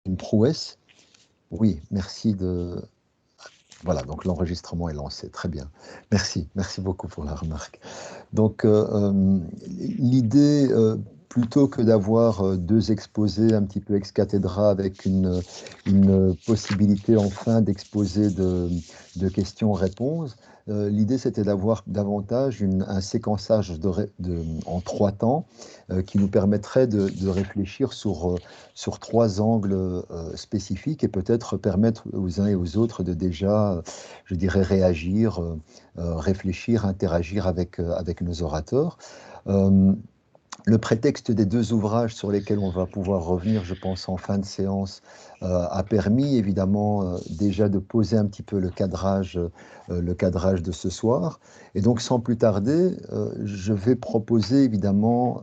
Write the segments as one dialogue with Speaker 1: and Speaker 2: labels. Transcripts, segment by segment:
Speaker 1: une prouesse. Oui, merci de... Voilà, donc l'enregistrement est lancé, très bien. Merci beaucoup pour la remarque. Donc, l'idée, plutôt que d'avoir deux exposés un petit peu ex cathedra avec une possibilité enfin d'exposer de questions-réponses, l'idée c'était d'avoir davantage un séquençage en trois temps qui nous permettrait de réfléchir sur trois angles spécifiques et peut-être permettre aux uns et aux autres de déjà, je dirais, réagir, réfléchir, interagir avec nos orateurs. Euh, le prétexte des deux ouvrages sur lesquels on va pouvoir revenir, je pense, en fin de séance, a permis évidemment déjà de poser un petit peu le cadrage de ce soir. Et donc, sans plus tarder, je vais proposer évidemment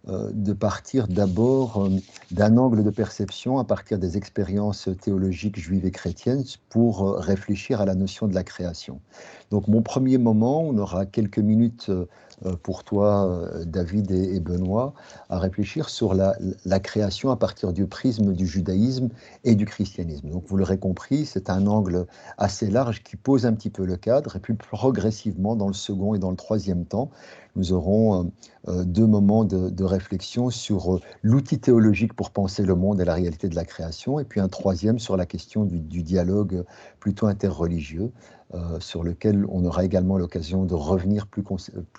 Speaker 1: de partir d'abord d'un angle de perception à partir des expériences théologiques juives et chrétiennes pour réfléchir à la notion de la création. Donc mon premier moment, on aura quelques minutes pour toi, David et Benoît, à réfléchir sur la création à partir du prisme du judaïsme et du christianisme. Donc vous l'aurez compris, c'est un angle assez large qui pose un petit peu le cadre, et puis progressivement, dans le second et dans le troisième temps, nous aurons deux moments de réflexion sur l'outil théologique pour penser le monde et la réalité de la création, et puis un troisième sur la question du dialogue plutôt interreligieux, sur lequel on aura également l'occasion de revenir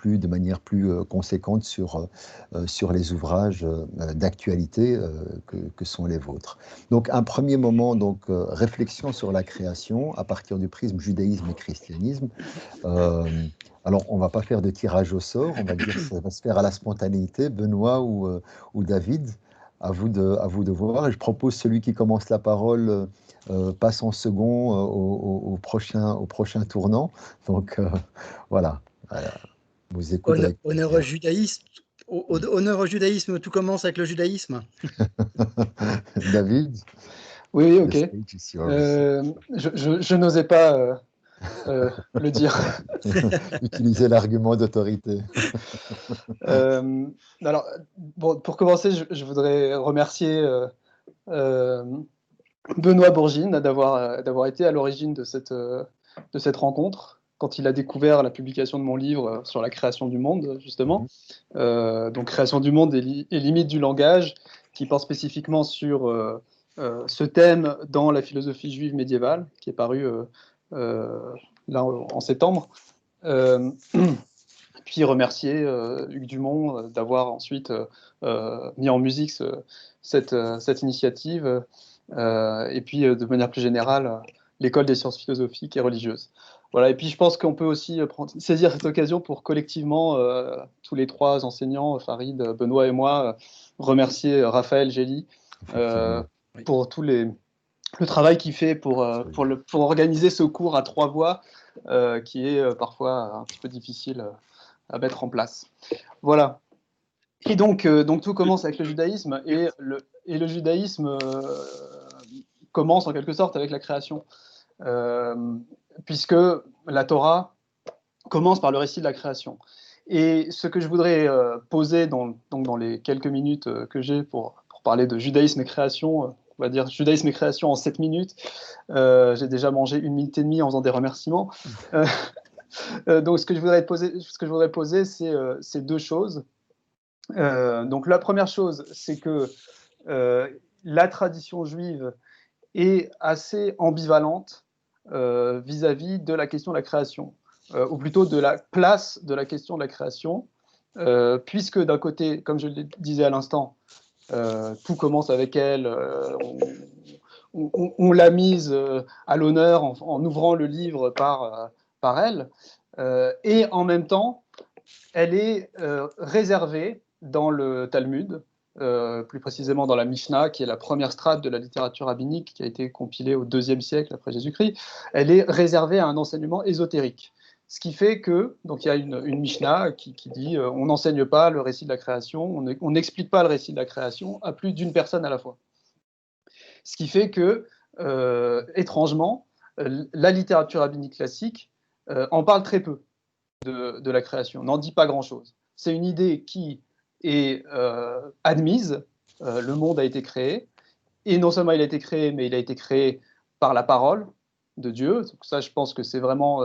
Speaker 1: de manière plus conséquente sur les ouvrages d'actualité que sont les vôtres. Donc un premier moment, donc, réflexion sur la création à partir du prisme judaïsme et christianisme. Euh, alors, on ne va pas faire de tirage au sort, on va dire que ça va se faire à la spontanéité. Benoît ou David, à vous de voir. Et je propose celui qui commence la parole passe en second au prochain tournant. Donc, voilà, vous écoute avec
Speaker 2: Honneur au
Speaker 1: plaisir.
Speaker 2: judaïsme. Honneur au judaïsme, tout commence avec le judaïsme.
Speaker 1: David,
Speaker 3: Oui, oui,
Speaker 1: the
Speaker 3: ok.
Speaker 1: stage is yours.
Speaker 3: Je n'osais pas le dire.
Speaker 1: Utilisez l'argument d'autorité.
Speaker 3: Euh, alors, bon, pour commencer, je voudrais remercier euh, Benoît Bourgine d'avoir été à l'origine de cette rencontre, quand il a découvert la publication de mon livre sur la création du monde, justement. Donc, création du monde et limites du langage, qui porte spécifiquement sur ce thème dans la philosophie juive médiévale, qui est paru là en septembre. Puis remercier Hugues Dumont d'avoir ensuite mis en musique cette initiative, et puis de manière plus générale, l'école des sciences philosophiques et religieuses. Voilà, et puis je pense qu'on peut aussi saisir cette occasion pour collectivement, tous les trois enseignants, Farid, Benoît et moi, remercier Raphaël Gély pour le travail qu'il fait pour organiser ce cours à trois voix, qui est parfois un petit peu difficile à mettre en place. Voilà. Et donc tout commence avec le judaïsme, et le judaïsme commence en quelque sorte avec la création, puisque la Torah commence par le récit de la création. Et ce que je voudrais poser dans les quelques minutes que j'ai pour parler de judaïsme et création, on va dire judaïsme et création en 7 minutes. J'ai déjà mangé 1 minute et demie en faisant des remerciements. Donc ce que je voudrais poser, c'est deux choses. Donc la première chose, c'est que la tradition juive est assez ambivalente vis-à-vis de la question de la création, ou plutôt de la place de la question de la création, puisque d'un côté, comme je le disais à l'instant, tout commence avec elle, on l'a mise à l'honneur en ouvrant le livre par elle, et en même temps, elle est réservée dans le Talmud, plus précisément dans la Mishnah, qui est la première strate de la littérature rabbinique, qui a été compilée au IIe siècle après Jésus-Christ. Elle est réservée à un enseignement ésotérique. Ce qui fait que, donc il y a une Mishnah qui dit on n'enseigne pas le récit de la création, on n'explique pas le récit de la création à plus d'une personne à la fois. Ce qui fait que, étrangement, la littérature rabbinique classique en parle très peu de la création, n'en dit pas grand-chose. C'est une idée qui est admise, le monde a été créé, et non seulement il a été créé, mais il a été créé par la parole de Dieu. Donc ça, je pense que c'est vraiment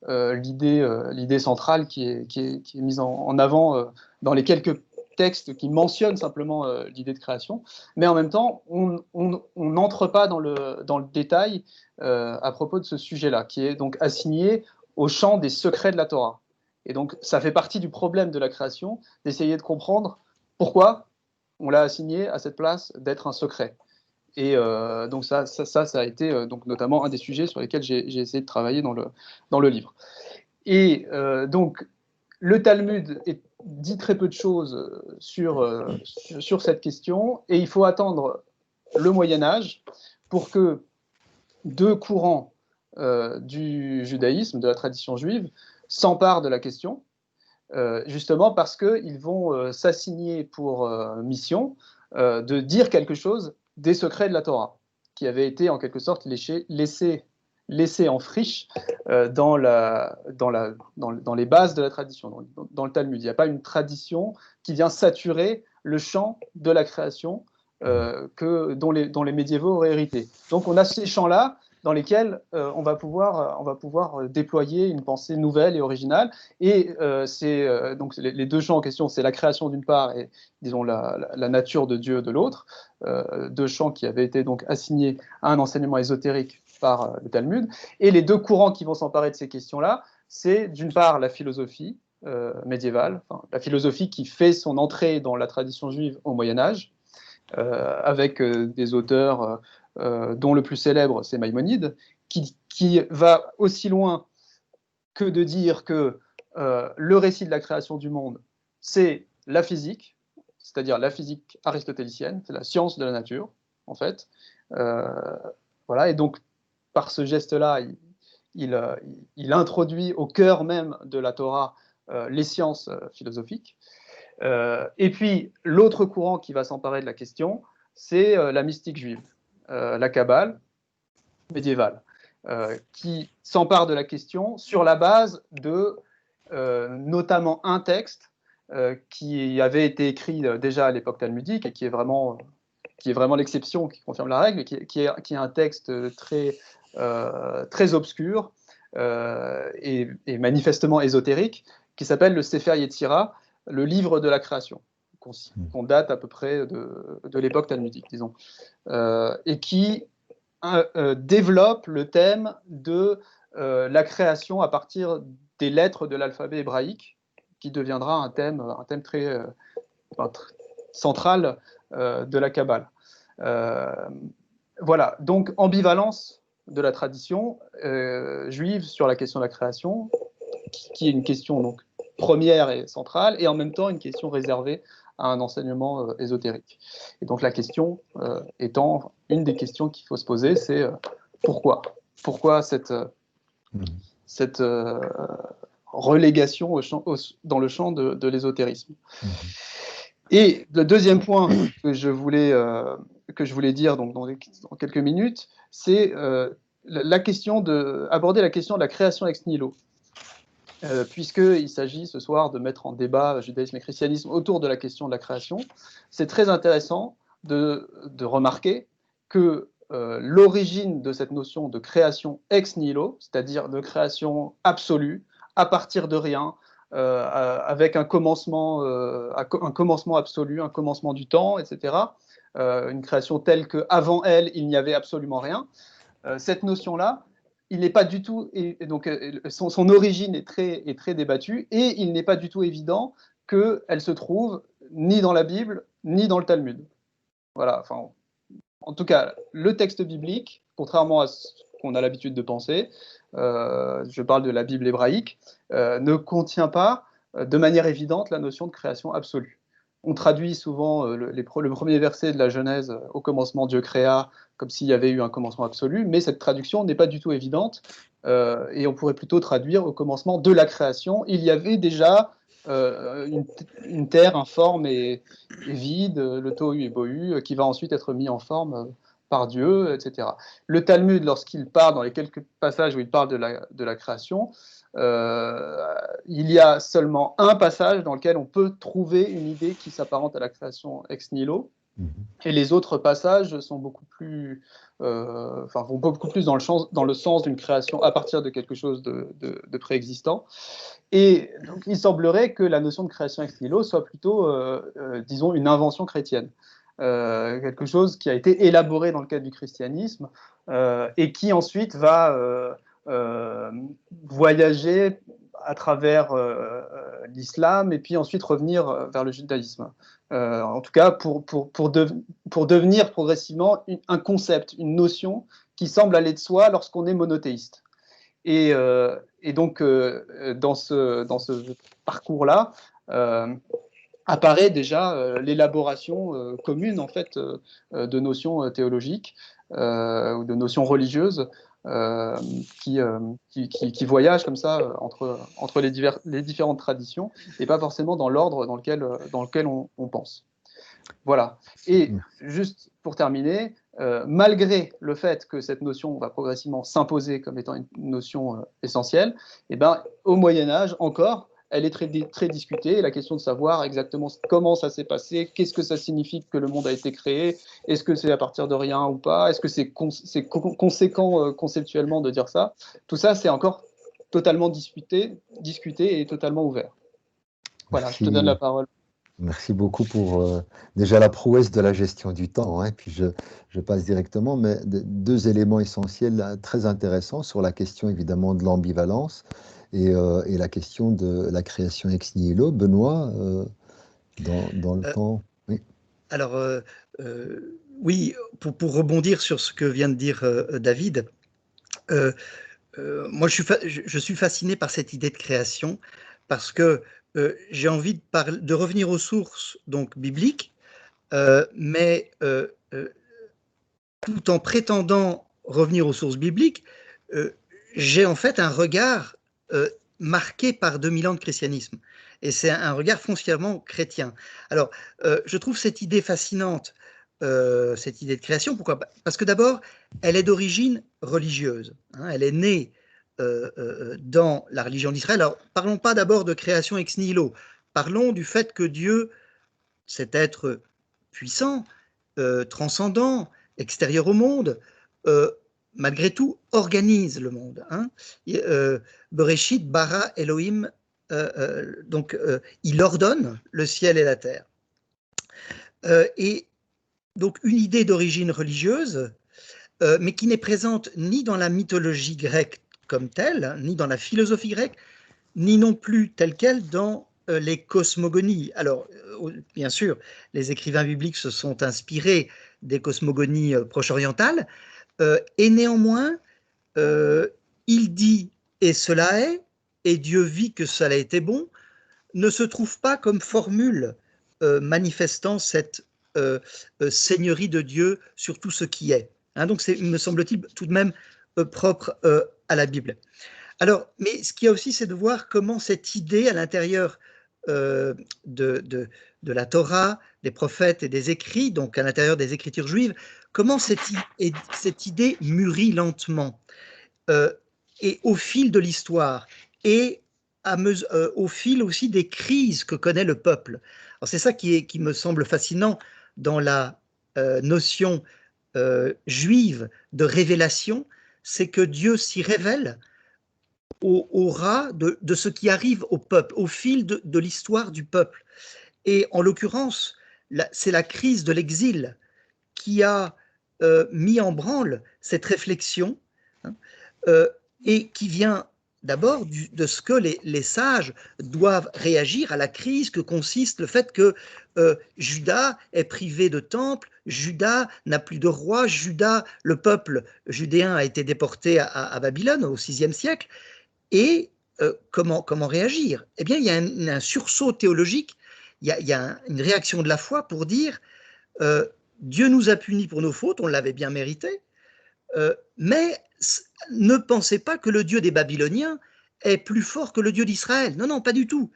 Speaker 3: l'idée centrale qui est mise en avant dans les quelques textes qui mentionnent simplement l'idée de création. Mais en même temps, on n'entre pas dans le détail à propos de ce sujet-là, qui est donc assigné au champ des secrets de la Torah. Et donc, ça fait partie du problème de la création, d'essayer de comprendre pourquoi on l'a assigné à cette place d'être un secret. Et donc ça a été donc notamment un des sujets sur lesquels j'ai essayé de travailler dans le livre. Et donc, le Talmud dit très peu de choses sur cette question, et il faut attendre le Moyen-Âge pour que deux courants du judaïsme, de la tradition juive, s'emparent de la question, justement parce qu'ils vont s'assigner pour mission de dire quelque chose des secrets de la Torah, qui avaient été en quelque sorte laissés en friche dans les bases de la tradition, dans le Talmud. Il n'y a pas une tradition qui vient saturer le champ de la création dont les médiévaux auraient hérité. Donc on a ces champs-là dans lesquels on va pouvoir déployer une pensée nouvelle et originale. Et donc les deux champs en question, c'est la création d'une part et, disons, la nature de Dieu de l'autre, deux champs qui avaient été donc assignés à un enseignement ésotérique par le Talmud. Et les deux courants qui vont s'emparer de ces questions-là, c'est d'une part la philosophie médiévale, enfin, la philosophie qui fait son entrée dans la tradition juive au Moyen-Âge, avec des auteurs dont le plus célèbre, c'est Maïmonide, qui va aussi loin que de dire que le récit de la création du monde, c'est la physique, c'est-à-dire la physique aristotélicienne, c'est la science de la nature, en fait. Voilà, et donc, par ce geste-là, il introduit au cœur même de la Torah les sciences philosophiques. Et puis, l'autre courant qui va s'emparer de la question, c'est la mystique juive, la Kabbale médiévale, qui s'empare de la question sur la base de notamment un texte qui avait été écrit déjà à l'époque talmudique et qui est vraiment l'exception qui confirme la règle, qui est un texte très obscur et manifestement ésotérique, qui s'appelle le Sefer Yetzira, le livre de la création, qu'on date à peu près de l'époque talmudique, disons, et qui développe le thème de la création à partir des lettres de l'alphabet hébraïque, qui deviendra un thème très central de la Kabbale. Voilà, donc ambivalence de la tradition juive sur la question de la création, qui est une question donc première et centrale, et en même temps une question réservée à un enseignement ésotérique. Et donc la question étant, une des questions qu'il faut se poser, c'est pourquoi cette relégation dans le champ de l'ésotérisme. Et le deuxième point que je voulais dire donc, dans quelques minutes, c'est aborder la question de la création ex nihilo. Puisqu'il s'agit ce soir de mettre en débat judaïsme et christianisme autour de la question de la création, c'est très intéressant de remarquer que l'origine de cette notion de création ex nihilo, c'est-à-dire de création absolue, à partir de rien, avec un commencement absolu, un commencement du temps, etc., une création telle qu'avant elle, il n'y avait absolument rien, cette notion-là, il n'est pas du tout, et donc son origine est très débattue, et il n'est pas du tout évident qu'elle se trouve ni dans la Bible, ni dans le Talmud. Voilà, enfin, en tout cas, le texte biblique, contrairement à ce qu'on a l'habitude de penser, je parle de la Bible hébraïque, ne contient pas de manière évidente la notion de création absolue. On traduit souvent le premier verset de la Genèse, au commencement Dieu créa, comme s'il y avait eu un commencement absolu, mais cette traduction n'est pas du tout évidente, et on pourrait plutôt traduire au commencement de la création, il y avait déjà une terre informe et vide, le tohu et bohu, qui va ensuite être mis en forme par Dieu, etc. Le Talmud, lorsqu'il parle, dans les quelques passages où il parle de la création, il y a seulement un passage dans lequel on peut trouver une idée qui s'apparente à la création ex nihilo, Et les autres passages sont beaucoup plus, vont beaucoup plus dans le sens d'une création à partir de quelque chose de préexistant. Et donc, il semblerait que la notion de création ex nihilo soit plutôt, disons, une invention chrétienne. Quelque chose qui a été élaboré dans le cadre du christianisme et qui ensuite va voyager à travers l'islam et puis ensuite revenir vers le judaïsme. En tout cas, pour devenir progressivement un concept, une notion qui semble aller de soi lorsqu'on est monothéiste. Et donc, dans ce parcours-là, apparaît déjà l'élaboration commune en fait de notions théologiques ou de notions religieuses qui voyagent comme ça entre les différentes traditions et pas forcément dans l'ordre dans lequel on pense. Voilà. Et juste pour terminer, malgré le fait que cette notion va progressivement s'imposer comme étant une notion essentielle, eh ben, au Moyen-Âge encore, elle est très discutée. Et la question de savoir exactement comment ça s'est passé, qu'est-ce que ça signifie que le monde a été créé, est-ce que c'est à partir de rien ou pas, est-ce que c'est conséquent conceptuellement de dire ça, tout ça c'est encore totalement discuté et totalement ouvert. Voilà,
Speaker 1: Merci.
Speaker 3: je te donne la parole.
Speaker 1: Merci beaucoup pour déjà la prouesse de la gestion du temps. Hein, puis je passe directement, mais deux éléments essentiels très intéressants sur la question évidemment de l'ambivalence et la question de la création ex nihilo. Benoît, dans le temps. Oui.
Speaker 2: Alors, oui, pour rebondir sur ce que vient de dire David, moi je suis fasciné par cette idée de création parce que j'ai envie de revenir aux sources donc bibliques, mais tout en prétendant revenir aux sources bibliques, j'ai en fait un regard marqué par 2000 ans de christianisme. Et c'est un regard foncièrement chrétien. Alors, je trouve cette idée fascinante, cette idée de création. Pourquoi? Parce que d'abord, elle est d'origine religieuse. Hein, elle est née dans la religion d'Israël. Alors, parlons pas d'abord de création ex nihilo. Parlons du fait que Dieu, cet être puissant, transcendant, extérieur au monde, malgré tout, organise le monde. Hein. Bereshit bara Elohim, donc il ordonne le ciel et la terre. Et donc une idée d'origine religieuse, mais qui n'est présente ni dans la mythologie grecque comme telle, hein, ni dans la philosophie grecque, ni non plus telle qu'elle dans les cosmogonies. Alors, bien sûr, les écrivains bibliques se sont inspirés des cosmogonies proche-orientales, et néanmoins, il dit « et cela est », et Dieu vit que cela était bon, ne se trouve pas comme formule manifestant cette seigneurie de Dieu sur tout ce qui est. Hein, donc, c'est, me semble-t-il, tout de même propre à la Bible. Alors, mais ce qu'il y a aussi, c'est de voir comment cette idée à l'intérieur de la Torah, des prophètes et des écrits, donc à l'intérieur des écritures juives, comment cette idée mûrit lentement et au fil de l'histoire et au fil aussi des crises que connaît le peuple. Alors c'est ça qui me semble fascinant dans la notion juive de révélation, c'est que Dieu s'y révèle au ras de ce qui arrive au peuple, au fil de l'histoire du peuple. Et en l'occurrence, c'est la crise de l'exil qui a mis en branle cette réflexion, hein, et qui vient d'abord de ce que les sages doivent réagir à la crise que consiste le fait que Juda est privé de temple, Juda n'a plus de roi, le peuple judéen a été déporté à Babylone au VIe siècle. Et comment réagir? Eh bien, il y a un sursaut théologique, il y a une réaction de la foi pour dire Dieu nous a punis pour nos fautes, on l'avait bien mérité, mais ne pensez pas que le Dieu des Babyloniens est plus fort que le Dieu d'Israël. Non, non, pas du tout.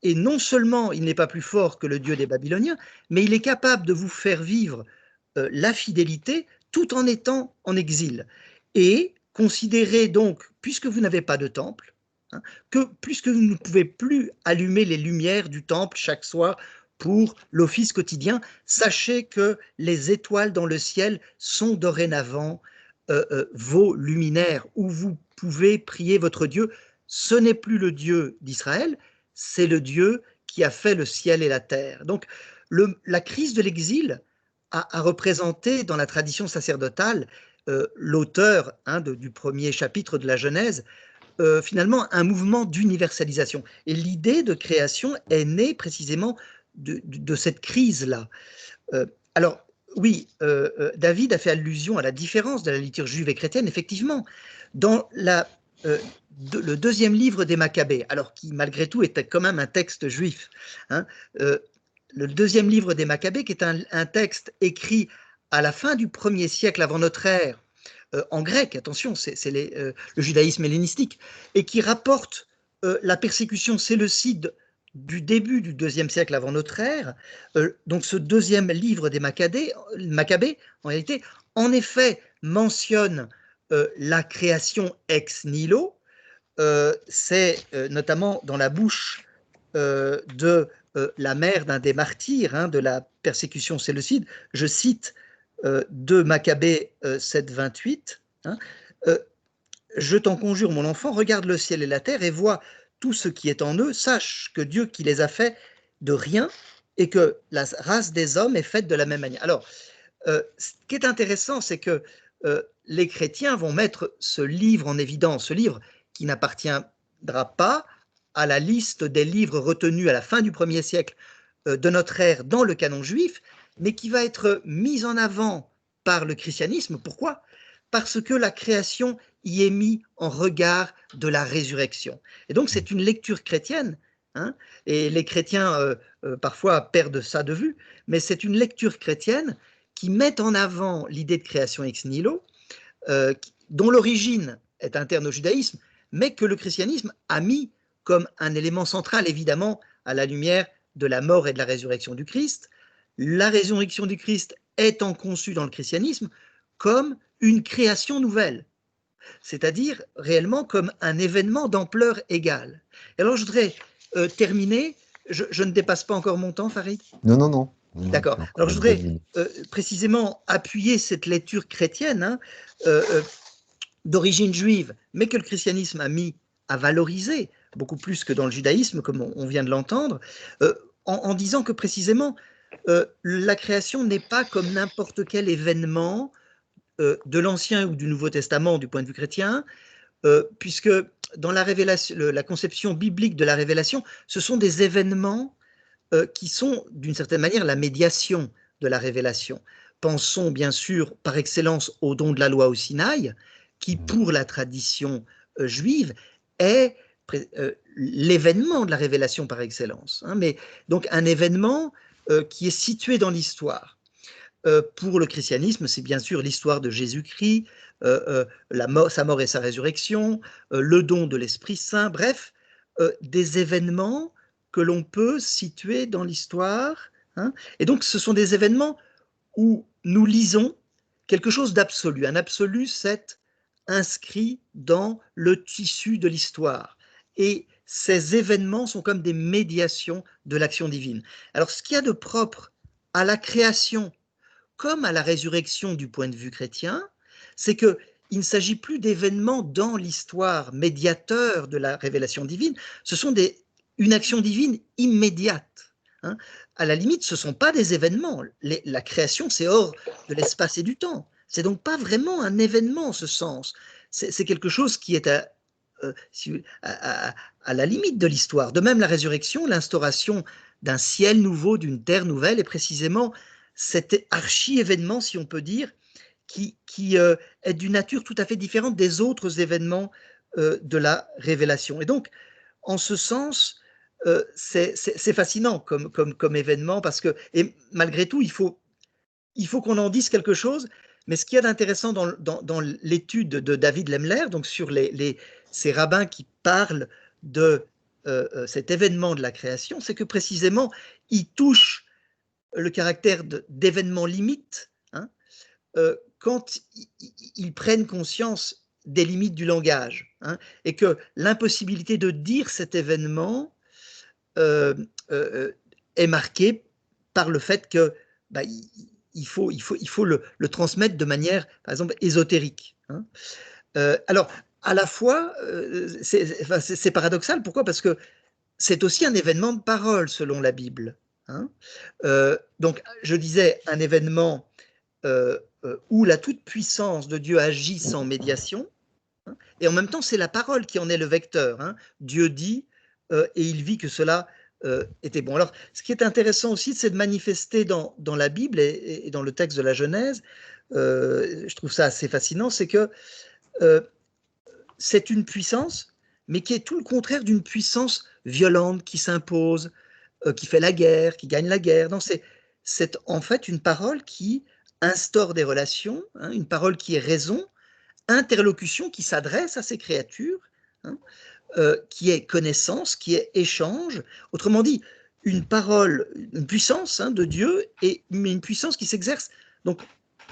Speaker 2: Et non seulement il n'est pas plus fort que le Dieu des Babyloniens, mais il est capable de vous faire vivre la fidélité tout en étant en exil. Et considérez donc, puisque vous n'avez pas de temple, hein, que puisque vous ne pouvez plus allumer les lumières du temple chaque soir pour l'office quotidien. Sachez que les étoiles dans le ciel sont dorénavant vos luminaires, où vous pouvez prier votre Dieu. Ce n'est plus le Dieu d'Israël, c'est le Dieu qui a fait le ciel et la terre. Donc, la crise de l'exil a représenté dans la tradition sacerdotale l'auteur du premier chapitre de la Genèse, finalement un mouvement d'universalisation. Et l'idée de création est née précisément de cette crise-là. Alors, oui, David a fait allusion à la différence de la liturgie juive et chrétienne, effectivement. Dans le deuxième livre des Maccabées, alors qui malgré tout était quand même un texte juif, hein, le deuxième livre des Maccabées, qui est un texte écrit à la fin du 1er siècle avant notre ère, en grec, attention, c'est le judaïsme hellénistique, et qui rapporte la persécution séleucide du début du 2e siècle avant notre ère. Donc ce deuxième livre des Maccabées, en réalité, en effet, mentionne la création ex nihilo. C'est notamment dans la bouche de la mère d'un des martyrs de la persécution séleucide. Je cite de Maccabée 7, 28. Je t'en conjure, mon enfant, regarde le ciel et la terre et vois tout ce qui est en eux. Sache que Dieu qui les a fait de rien et que la race des hommes est faite de la même manière. Alors, ce qui est intéressant, c'est que les chrétiens vont mettre ce livre en évidence, ce livre qui n'appartiendra pas à la liste des livres retenus à la fin du 1er siècle de notre ère dans le canon juif, mais qui va être mis en avant par le christianisme. Pourquoi? Parce que la création y est mise en regard de la résurrection. Et donc c'est une lecture chrétienne, et les chrétiens parfois perdent ça de vue, mais c'est une lecture chrétienne qui met en avant l'idée de création ex nihilo, dont l'origine est interne au judaïsme, mais que le christianisme a mis comme un élément central, évidemment, à la lumière de la mort et de la résurrection du Christ. La résurrection du Christ étant conçue dans le christianisme comme une création nouvelle, c'est-à-dire réellement comme un événement d'ampleur égale. Et alors je voudrais terminer, je ne dépasse pas encore mon temps, Farid?
Speaker 1: Non, non, non.
Speaker 2: D'accord. Alors je voudrais précisément appuyer cette lecture chrétienne d'origine juive, mais que le christianisme a mis à valoriser beaucoup plus que dans le judaïsme, comme on vient de l'entendre, en disant que précisément la création n'est pas comme n'importe quel événement de l'Ancien ou du Nouveau Testament du point de vue chrétien, puisque dans la conception biblique de la révélation, ce sont des événements qui sont d'une certaine manière la médiation de la révélation. Pensons bien sûr par excellence au don de la loi au Sinaï, qui pour la tradition juive est l'événement de la révélation par excellence, mais donc un événement qui est situé dans l'histoire. Pour le christianisme, c'est bien sûr l'histoire de Jésus-Christ, sa mort et sa résurrection, le don de l'Esprit Saint, bref, des événements que l'on peut situer dans l'histoire. Et donc, ce sont des événements où nous lisons quelque chose d'absolu. Un absolu, c'est inscrit dans le tissu de l'histoire. Et ces événements sont comme des médiations de l'action divine. Alors, ce qu'il y a de propre à la création comme à la résurrection du point de vue chrétien, c'est qu'il ne s'agit plus d'événements dans l'histoire médiateurs de la révélation divine, ce sont une action divine immédiate. À la limite, ce ne sont pas des événements. La création, c'est hors de l'espace et du temps. C'est donc pas vraiment un événement en ce sens. C'est quelque chose qui est à la limite de l'histoire. De même, la résurrection, l'instauration d'un ciel nouveau, d'une terre nouvelle, est précisément cet archi-événement, si on peut dire, qui est d'une nature tout à fait différente des autres événements de la révélation. Et donc, en ce sens, c'est fascinant comme événement, parce que, et malgré tout, il faut qu'on en dise quelque chose, mais ce qu'il y a d'intéressant dans l'étude de David Lemler, donc sur ces rabbins qui parlent de cet événement de la création, c'est que précisément, ils touchent le caractère d'événement limite quand ils prennent conscience des limites du langage, et que l'impossibilité de dire cet événement est marquée par le fait que il faut le transmettre de manière, par exemple, ésotérique. Hein. Alors, à la fois, c'est paradoxal. Pourquoi? Parce que c'est aussi un événement de parole selon la Bible. Hein. Donc, je disais, un événement où la toute-puissance de Dieu agit sans médiation, hein, et en même temps, c'est la parole qui en est le vecteur. Hein. Dieu dit, et il vit que cela était bon. Alors, ce qui est intéressant aussi, c'est de manifester dans la Bible et dans le texte de la Genèse, je trouve ça assez fascinant, c'est que c'est une puissance, mais qui est tout le contraire d'une puissance violente qui s'impose, qui fait la guerre, qui gagne la guerre. Non, c'est en fait une parole qui instaure des relations, hein, une parole qui est raison, interlocution qui s'adresse à ces créatures, hein, qui est connaissance, qui est échange. Autrement dit, une parole, une puissance, hein, de Dieu, mais une puissance qui s'exerce donc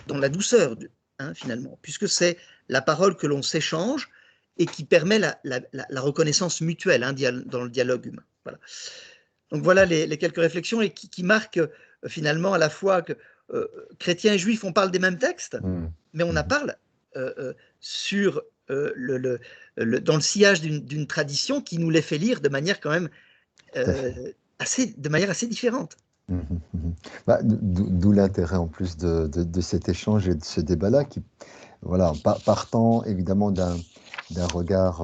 Speaker 2: dans la douceur, hein, finalement, puisque c'est la parole que l'on s'échange et qui permet la reconnaissance mutuelle, hein, dans le dialogue humain. Voilà. Donc voilà les quelques réflexions et qui marquent finalement à la fois que chrétiens et juifs, on parle des mêmes textes, mais on en parle sur dans le sillage d'une tradition qui nous les fait lire de manière quand même de manière assez différente.
Speaker 1: D'où l'intérêt en plus de cet échange et de ce débat-là, qui, voilà, partant évidemment d'un regard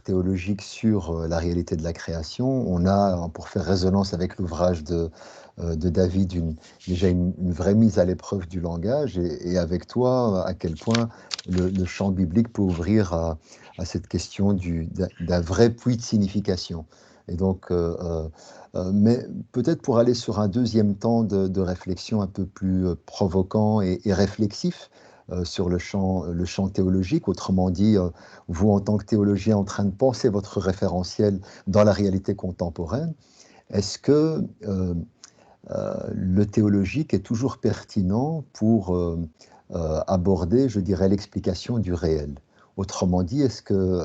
Speaker 1: théologique sur la réalité de la création, on a, pour faire résonance avec l'ouvrage de David, déjà une vraie mise à l'épreuve du langage, et avec toi, à quel point le champ biblique peut ouvrir à cette question d'un vrai puits de signification. Et donc, mais peut-être pour aller sur un deuxième temps de réflexion un peu plus provoquant et réflexif sur le champ théologique, autrement dit, vous en tant que théologien en train de penser votre référentiel dans la réalité contemporaine, est-ce que le théologique est toujours pertinent pour aborder, je dirais, l'explication du réel? Autrement dit, est-ce que,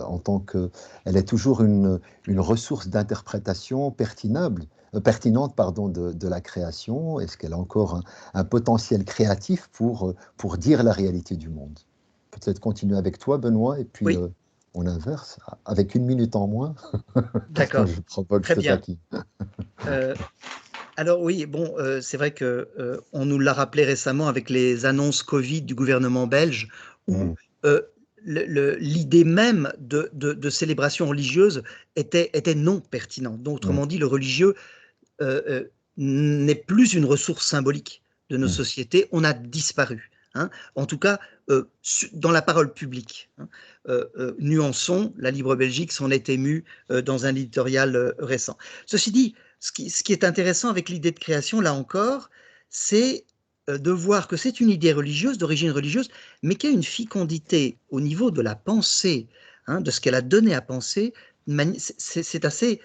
Speaker 1: elle est toujours une ressource d'interprétation pertinente, de la création? Est-ce qu'elle a encore un potentiel créatif pour dire la réalité du monde? Peut-être continuer avec toi, Benoît, et puis
Speaker 2: oui.
Speaker 1: On inverse, avec 1 minute en moins.
Speaker 2: D'accord.
Speaker 1: Je provoque,
Speaker 2: très bien.
Speaker 1: Taquine.
Speaker 2: Alors oui, bon, c'est vrai que on nous l'a rappelé récemment avec les annonces Covid du gouvernement belge, où l'idée même de célébration religieuse était non pertinente. Donc, autrement dit, le religieux n'est plus une ressource symbolique de nos sociétés, on a disparu. Hein. En tout cas, dans la parole publique. Hein. Nuançons, la Libre Belgique s'en est émue dans un éditorial récent. Ceci dit, ce qui est intéressant avec l'idée de création, là encore, c'est de voir que c'est une idée religieuse, d'origine religieuse, mais qui a une fécondité au niveau de la pensée, hein, de ce qu'elle a donné à penser. C'est assez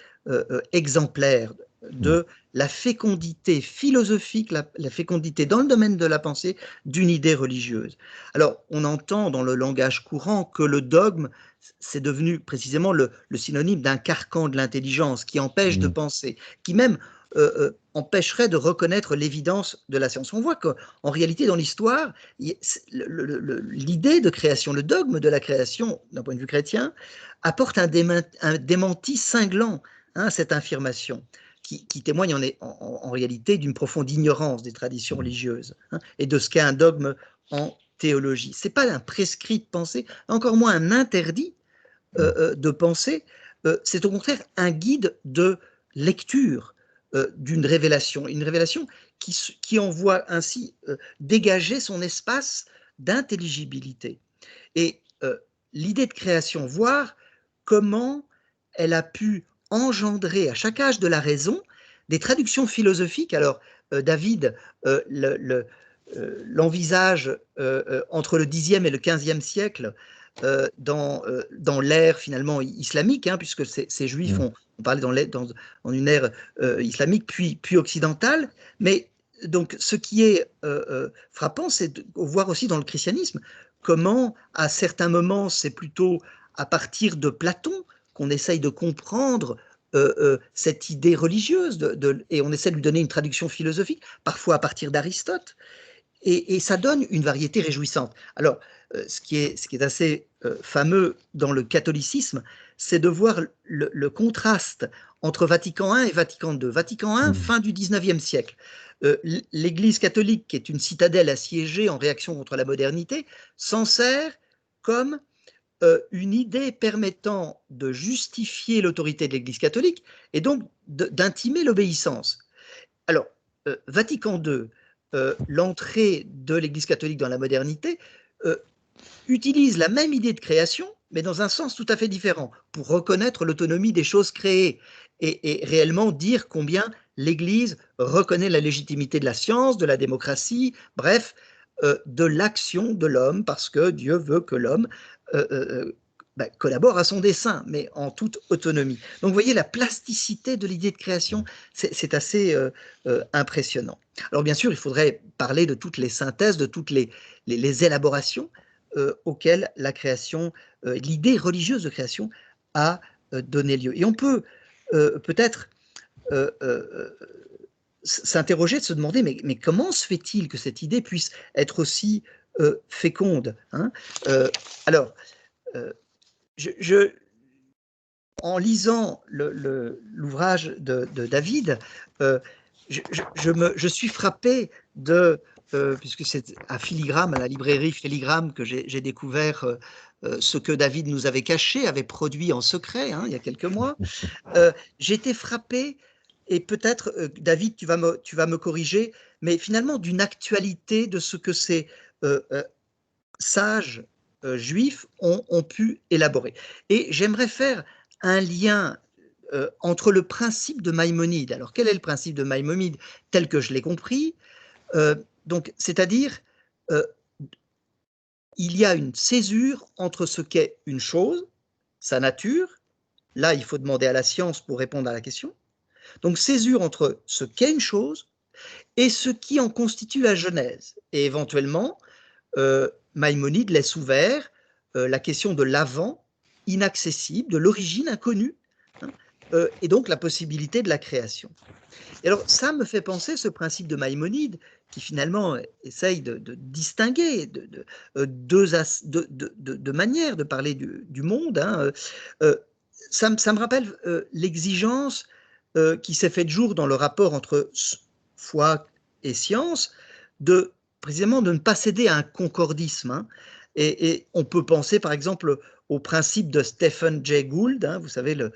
Speaker 2: exemplaire de la fécondité philosophique, la fécondité dans le domaine de la pensée d'une idée religieuse. Alors, on entend dans le langage courant que le dogme, c'est devenu précisément le synonyme d'un carcan de l'intelligence qui empêche de penser, qui même empêcherait de reconnaître l'évidence de la science. On voit qu'en réalité, dans l'histoire, l'idée de création, le dogme de la création, d'un point de vue chrétien, apporte un démenti cinglant à cette affirmation, qui témoigne en réalité d'une profonde ignorance des traditions religieuses, hein, et de ce qu'est un dogme en théologie. Ce n'est pas un prescrit de pensée, encore moins un interdit de pensée, c'est au contraire un guide de lecture d'une révélation, une révélation qui envoie ainsi dégager son espace d'intelligibilité. Et l'idée de création, voir comment elle a pu engendrer à chaque âge de la raison des traductions philosophiques. Alors, David l'envisage entre le Xe et le XVe siècle dans l'ère finalement islamique, hein, puisque ces juifs ont parlé dans une ère islamique puis occidentale, mais donc ce qui est frappant, c'est de voir aussi dans le christianisme comment à certains moments c'est plutôt à partir de Platon qu'on essaye de comprendre cette idée religieuse, et on essaie de lui donner une traduction philosophique, parfois à partir d'Aristote, et ça donne une variété réjouissante. Alors, ce qui est assez fameux dans le catholicisme, c'est de voir le contraste entre Vatican I et Vatican II. Vatican I, fin du XIXe siècle. L'Église catholique, qui est une citadelle assiégée en réaction contre la modernité, s'en sert comme une idée permettant de justifier l'autorité de l'Église catholique et donc d'intimer l'obéissance. Alors, Vatican II, l'entrée de l'Église catholique dans la modernité, utilise la même idée de création, mais dans un sens tout à fait différent, pour reconnaître l'autonomie des choses créées et réellement dire combien l'Église reconnaît la légitimité de la science, de la démocratie, bref, de l'action de l'homme, parce que Dieu veut que l'homme collabore à son dessein, mais en toute autonomie. Donc vous voyez la plasticité de l'idée de création, c'est assez impressionnant. Alors bien sûr, il faudrait parler de toutes les synthèses, de toutes les élaborations auxquelles la création, l'idée religieuse de création a donné lieu. Et on peut peut-être s'interroger, de se demander, mais comment se fait-il que cette idée puisse être aussi féconde, hein? Alors, en lisant l'ouvrage de David, je suis frappé de, puisque c'est à Filigrane, à la librairie Filigrane, que j'ai découvert ce que David nous avait caché, avait produit en secret, hein, il y a quelques mois. J'ai été frappé, et peut-être, David, tu vas me corriger, mais finalement d'une actualité de ce que ces sages juifs ont pu élaborer. Et j'aimerais faire un lien entre le principe de Maïmonide. Alors, quel est le principe de Maïmonide tel que je l'ai compris? Donc, c'est-à-dire, il y a une césure entre ce qu'est une chose, sa nature. Là, il faut demander à la science pour répondre à la question. Donc, césure entre ce qu'est une chose et ce qui en constitue la genèse. Et éventuellement, Maïmonide laisse ouvert la question de l'avant inaccessible, de l'origine inconnue, hein, et donc la possibilité de la création. Et alors, ça me fait penser ce principe de Maïmonide qui finalement essaye de distinguer deux manières de parler du monde. Hein. Ça me rappelle l'exigence qui s'est faite jour dans le rapport entre foi et science, précisément de ne pas céder à un concordisme. Hein. Et on peut penser par exemple au principe de Stephen Jay Gould, hein, vous savez, le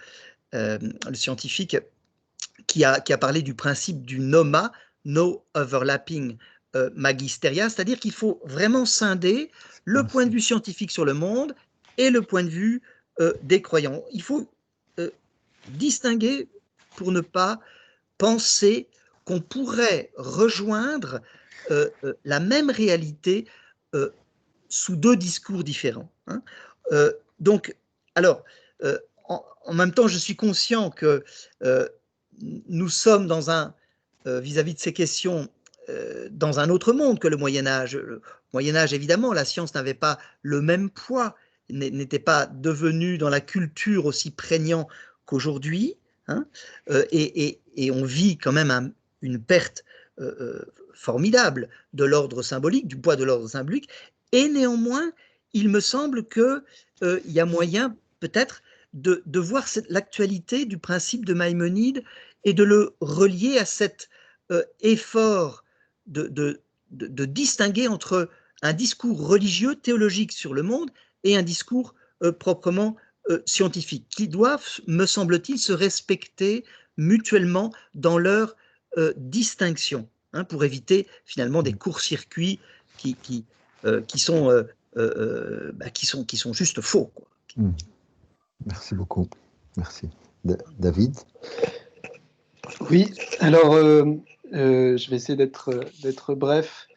Speaker 2: scientifique qui a parlé du principe du NOMA, No Overlapping Magisteria, c'est-à-dire qu'il faut vraiment scinder le point de vue scientifique sur le monde et le point de vue des croyants. Il faut distinguer pour ne pas penser qu'on pourrait rejoindre la même réalité sous deux discours différents. Hein. Donc, alors, en même temps, je suis conscient que nous sommes dans vis-à-vis de ces questions, dans un autre monde que le Moyen-Âge. Le Moyen-Âge, évidemment, la science n'avait pas le même poids, n'était pas devenu dans la culture aussi prégnant qu'aujourd'hui, hein, et on vit quand même une perte formidable de l'ordre symbolique, du poids de l'ordre symbolique, et néanmoins, il me semble qu'il y a moyen, peut-être, de voir l'actualité du principe de Maïmonide et de le relier à cet effort de distinguer entre un discours religieux, théologique sur le monde et un discours proprement scientifique, qui doivent, me semble-t-il, se respecter mutuellement dans leur distinction, hein, pour éviter finalement des courts-circuits qui sont juste faux, quoi.
Speaker 1: Merci beaucoup. Merci. David?
Speaker 3: Oui, alors je vais essayer d'être bref.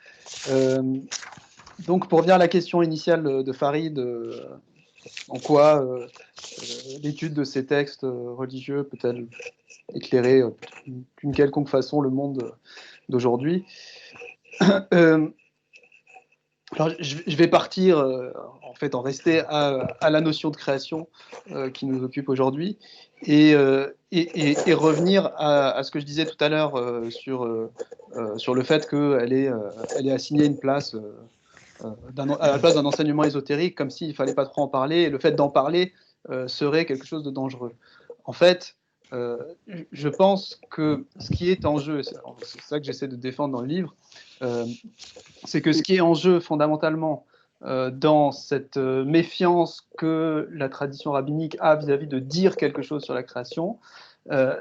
Speaker 3: Donc pour revenir à la question initiale de Farid, en quoi l'étude de ces textes religieux peut-elle éclairer d'une quelconque façon le monde d'aujourd'hui? Alors, je vais partir, en rester à la notion de création qui nous occupe aujourd'hui et revenir à ce que je disais tout à l'heure sur le fait qu'elle est assignée une place à la place d'un enseignement ésotérique, comme s'il ne fallait pas trop en parler, et le fait d'en parler serait quelque chose de dangereux. En fait, je pense que ce qui est en jeu, c'est ça que j'essaie de défendre dans le livre, c'est que ce qui est en jeu fondamentalement dans cette méfiance que la tradition rabbinique a vis-à-vis de dire quelque chose sur la création,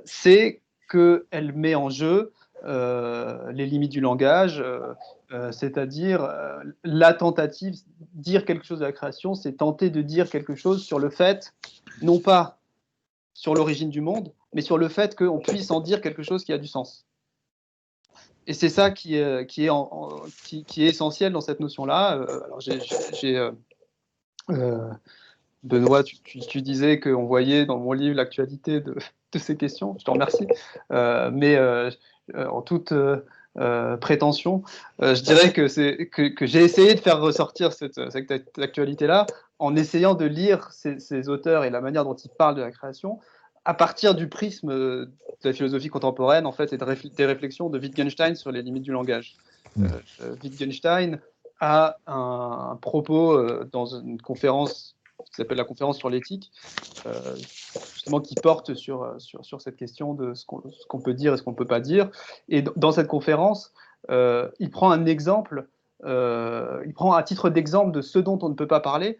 Speaker 3: c'est qu'elle met en jeu les limites du langage, c'est-à-dire la tentative, dire quelque chose de la création, c'est tenter de dire quelque chose sur le fait, non pas sur l'origine du monde, mais sur le fait qu'on puisse en dire quelque chose qui a du sens. Et c'est ça qui est essentiel dans cette notion-là. Alors Benoît, tu disais qu'on voyait dans mon livre l'actualité de ces questions. Je te remercie. Mais en toute prétention, je dirais que j'ai essayé de faire ressortir cette actualité-là en essayant de lire ces auteurs et la manière dont ils parlent de la création à partir du prisme de la philosophie contemporaine, en fait, et des réflexions de Wittgenstein sur les limites du langage. Wittgenstein a un propos dans une conférence qui s'appelle la conférence sur l'éthique, justement qui porte sur cette question de ce qu'on peut dire et ce qu'on ne peut pas dire. Et dans cette conférence, il prend un exemple, il prend à titre d'exemple de ce dont on ne peut pas parler,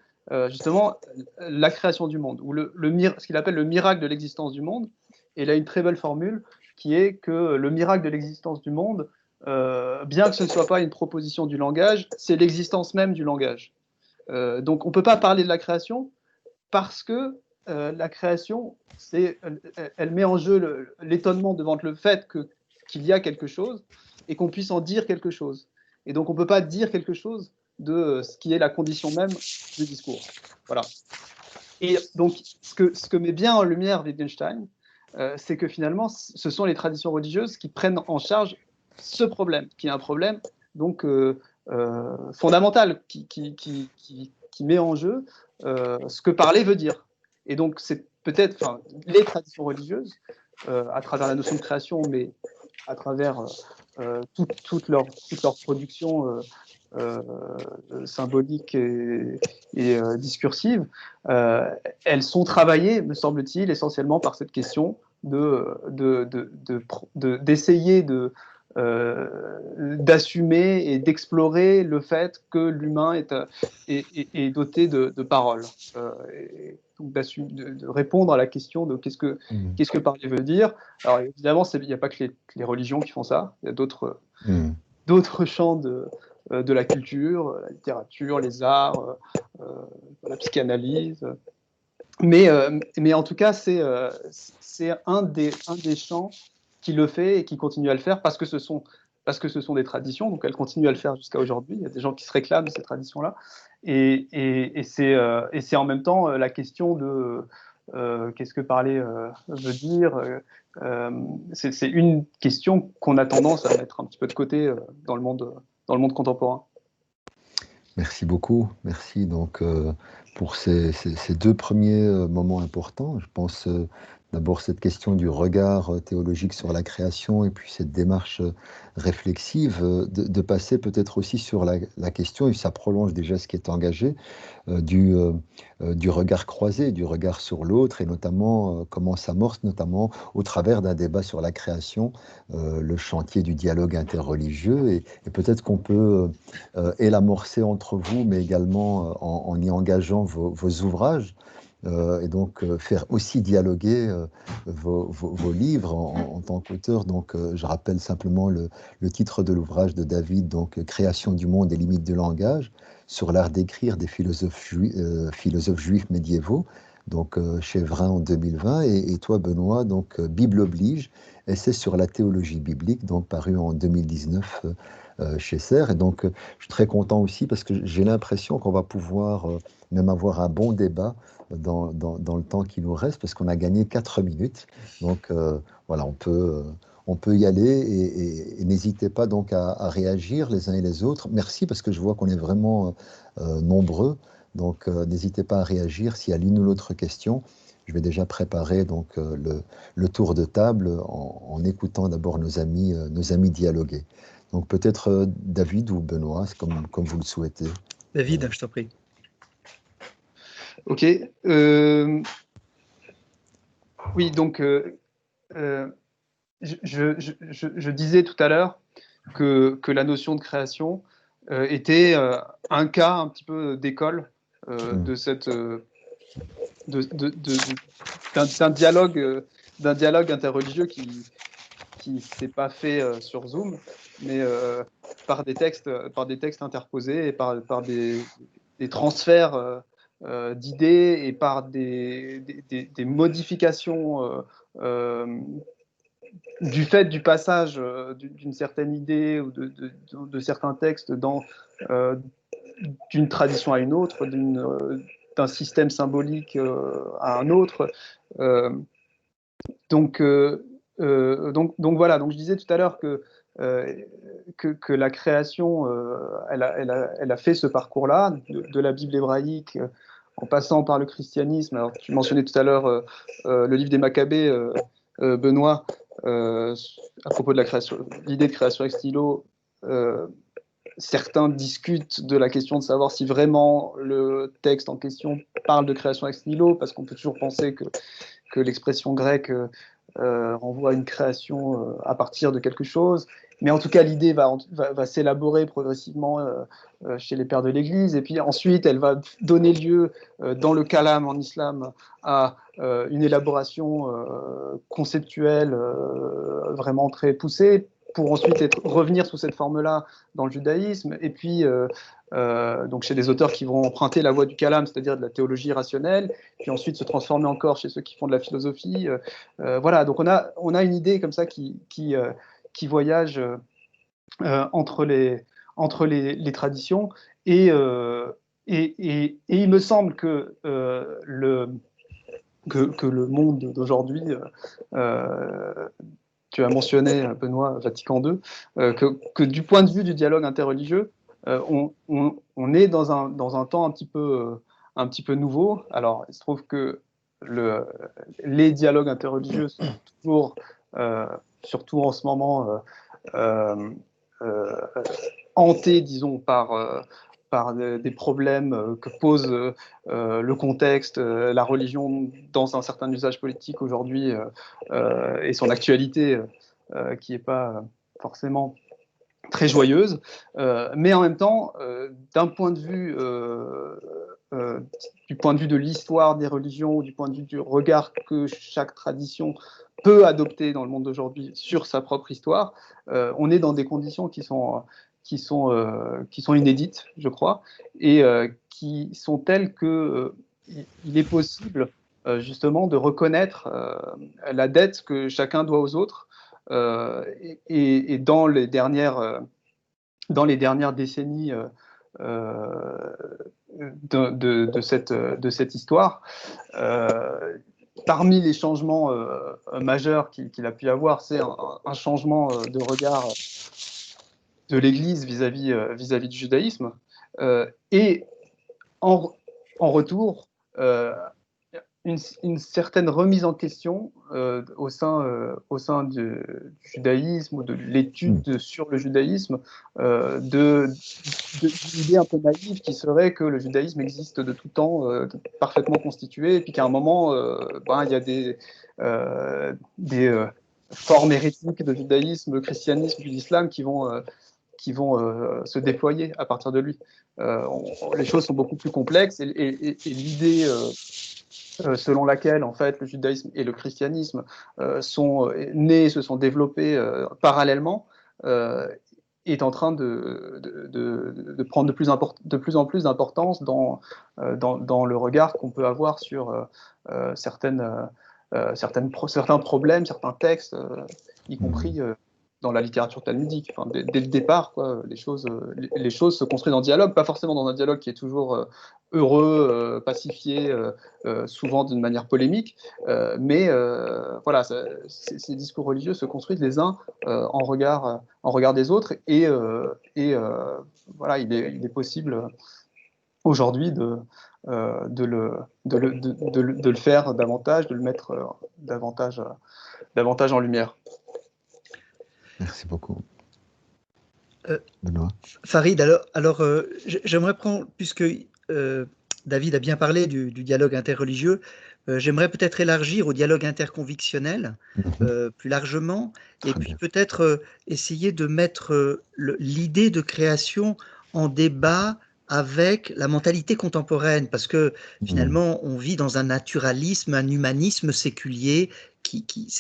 Speaker 3: justement la création du monde, ou ce qu'il appelle le miracle de l'existence du monde. Et il a une très belle formule qui est que le miracle de l'existence du monde, bien que ce ne soit pas une proposition du langage, c'est l'existence même du langage. Donc on ne peut pas parler de la création parce que la création, elle met en jeu l'étonnement devant le fait qu'il y a quelque chose et qu'on puisse en dire quelque chose. Et donc on ne peut pas dire quelque chose de ce qui est la condition même du discours. Voilà. Et donc ce que met bien en lumière Wittgenstein, c'est que finalement ce sont les traditions religieuses qui prennent en charge ce problème, qui est un problème donc fondamental, qui met en jeu ce que parler veut dire. Et donc c'est peut-être les traditions religieuses, à travers la notion de création, mais à travers toute leur production symbolique et discursive, elles sont travaillées, me semble-t-il, essentiellement par cette question d'essayer d'assumer et d'explorer le fait que l'humain est doté de paroles. Et donc de répondre à la question de qu'est-ce que parler veut dire. Alors évidemment, il n'y a pas que les religions qui font ça, il y a d'autres champs de la culture, la littérature, les arts, la psychanalyse. Mais en tout cas, c'est un des champs qui le fait et qui continue à le faire parce que ce sont des traditions, donc elle continue à le faire jusqu'à aujourd'hui. Il y a des gens qui se réclament de ces traditions-là. Et c'est en même temps la question de qu'est-ce que parler veut dire. C'est une question qu'on a tendance à mettre un petit peu de côté dans le monde contemporain.
Speaker 1: Merci beaucoup. Merci donc pour ces deux premiers moments importants. Je pense d'abord cette question du regard théologique sur la création et puis cette démarche réflexive de passer peut-être aussi sur la question, et ça prolonge déjà ce qui est engagé, du regard croisé, du regard sur l'autre, et notamment comment s'amorce notamment au travers d'un débat sur la création, le chantier du dialogue interreligieux, et peut-être qu'on peut l'amorcer entre vous, mais également en y engageant vos ouvrages, et donc faire aussi dialoguer vos livres en tant qu'auteur. Donc je rappelle simplement le titre de l'ouvrage de David, donc Création du monde et limites du langage, sur l'art d'écrire des philosophes juifs médiévaux, donc chez Vrin en 2020, et toi Benoît, donc Bible oblige, essai sur la théologie biblique, donc paru en 2019 chez Serre. Et donc je suis très content aussi parce que j'ai l'impression qu'on va pouvoir même avoir un bon débat dans le temps qui nous reste, parce qu'on a gagné 4 minutes. Donc voilà, on on peut y aller et n'hésitez pas donc à réagir les uns et les autres. Merci parce que je vois qu'on est vraiment nombreux. Donc n'hésitez pas à réagir s'il y a l'une ou l'autre question. Je vais déjà préparer donc le tour de table en écoutant d'abord nos amis dialoguer. Donc peut-être David ou Benoît, comme vous le souhaitez.
Speaker 2: David, je t'en prie.
Speaker 3: Ok. Oui, donc je disais tout à l'heure que la notion de création était un cas un petit peu d'école de cette d'un dialogue interreligieux qui s'est pas fait sur Zoom, mais par des textes interposés et par des transferts d'idées et par des modifications du fait du passage d'une certaine idée ou de certains textes d'une tradition à une autre, d'un système symbolique à un autre. Donc voilà, donc je disais tout à l'heure que la création, elle a fait ce parcours-là, de la Bible hébraïque, en passant par le christianisme. Alors, tu mentionnais tout à l'heure le livre des Maccabées, Benoît, à propos de l'idée de création ex nihilo. Certains discutent de la question de savoir si vraiment le texte en question parle de création ex nihilo, parce qu'on peut toujours penser que l'expression grecque renvoie à une création à partir de quelque chose. Mais en tout cas, l'idée va s'élaborer progressivement chez les pères de l'Église. Et puis ensuite, elle va donner lieu, dans le kalam en islam, à une élaboration conceptuelle vraiment très poussée, pour ensuite revenir sous cette forme-là dans le judaïsme. Et puis, donc chez des auteurs qui vont emprunter la voie du kalam, c'est-à-dire de la théologie rationnelle, puis ensuite se transformer encore chez ceux qui font de la philosophie. Voilà, donc on a une idée comme ça qui voyage entre les traditions, et il me semble que le monde d'aujourd'hui, tu as mentionné, Benoît, Vatican II, que du point de vue du dialogue interreligieux, on est dans un temps un petit peu nouveau. Alors, il se trouve que les dialogues interreligieux sont toujours, surtout en ce moment, hantés, disons, par des problèmes que pose le contexte, la religion dans un certain usage politique aujourd'hui, et son actualité qui n'est pas forcément très joyeuse, mais en même temps, du point de vue de l'histoire des religions, ou du point de vue du regard que chaque tradition peut adopter dans le monde d'aujourd'hui sur sa propre histoire, on est dans des conditions qui sont inédites, je crois, et qui sont telles que il est possible justement de reconnaître la dette que chacun doit aux autres. Et dans les dernières décennies de cette histoire, parmi les changements majeurs qu'il a pu y avoir, c'est un changement de regard de l'Église vis-à-vis du judaïsme, et en retour, une certaine remise en question au sein du judaïsme, ou de l'étude sur le judaïsme, d'une idée un peu naïve qui serait que le judaïsme existe de tout temps, parfaitement constitué, et puis qu'à un moment, il y a des formes hérétiques de judaïsme, de christianisme, puis d'islam qui vont se déployer à partir de lui. Les choses sont beaucoup plus complexes, et l'idée selon laquelle en fait le judaïsme et le christianisme sont nés, se sont développés parallèlement, est en train de prendre de plus en plus d'importance dans le regard qu'on peut avoir sur certains problèmes, certains textes, y compris dans la littérature talmudique. Enfin, dès le départ, quoi, les choses se construisent en dialogue, pas forcément dans un dialogue qui est toujours heureux, pacifié, souvent d'une manière polémique, mais voilà, ces discours religieux se construisent les uns en regard des autres, et voilà, il est possible aujourd'hui de le faire davantage, de le mettre davantage en lumière.
Speaker 1: Merci beaucoup.
Speaker 2: Euh,
Speaker 1: Benoît.
Speaker 2: Farid, alors j'aimerais prendre, puisque David a bien parlé du dialogue interreligieux, j'aimerais peut-être élargir au dialogue interconvictionnel plus largement, et puis peut-être essayer de mettre l'idée de création en débat avec la mentalité contemporaine, parce que finalement on vit dans un naturalisme, un humanisme séculier,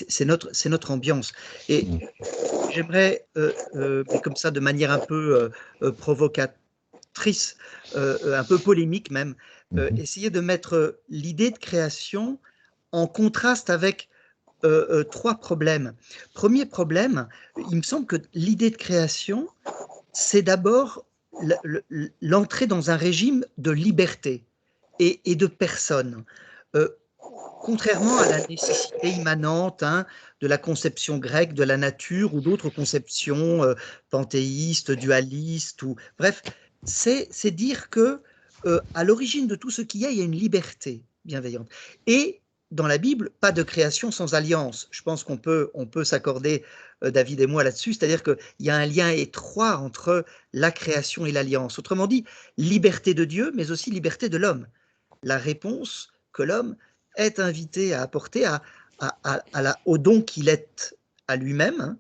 Speaker 2: c'est notre ambiance. Et j'aimerais, mais comme ça de manière un peu provocatrice, un peu polémique même, essayer de mettre l'idée de création en contraste avec trois problèmes. Premier problème, il me semble que l'idée de création, c'est d'abord l'entrée dans un régime de liberté et de personne. Contrairement à la nécessité immanente de la conception grecque de la nature ou d'autres conceptions panthéistes, dualistes, bref, c'est dire que à l'origine de tout ce qu'il y a une liberté bienveillante. Et dans la Bible, pas de création sans alliance. Je pense qu'on peut s'accorder, David et moi, là-dessus, c'est-à-dire qu'il y a un lien étroit entre la création et l'alliance. Autrement dit, liberté de Dieu, mais aussi liberté de l'homme. La réponse que l'homme est invité à apporter au don qu'il est à lui-même.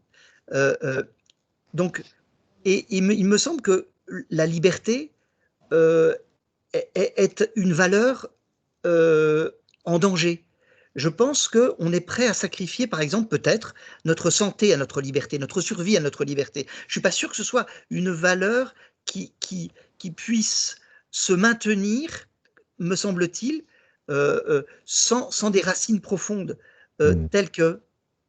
Speaker 2: Donc, et il me semble que la liberté est une valeur en danger. Je pense qu'on est prêt à sacrifier, par exemple, peut-être notre santé à notre liberté, notre survie à notre liberté. Je ne suis pas sûr que ce soit une valeur qui puisse se maintenir, me semble-t-il, sans des racines profondes telles que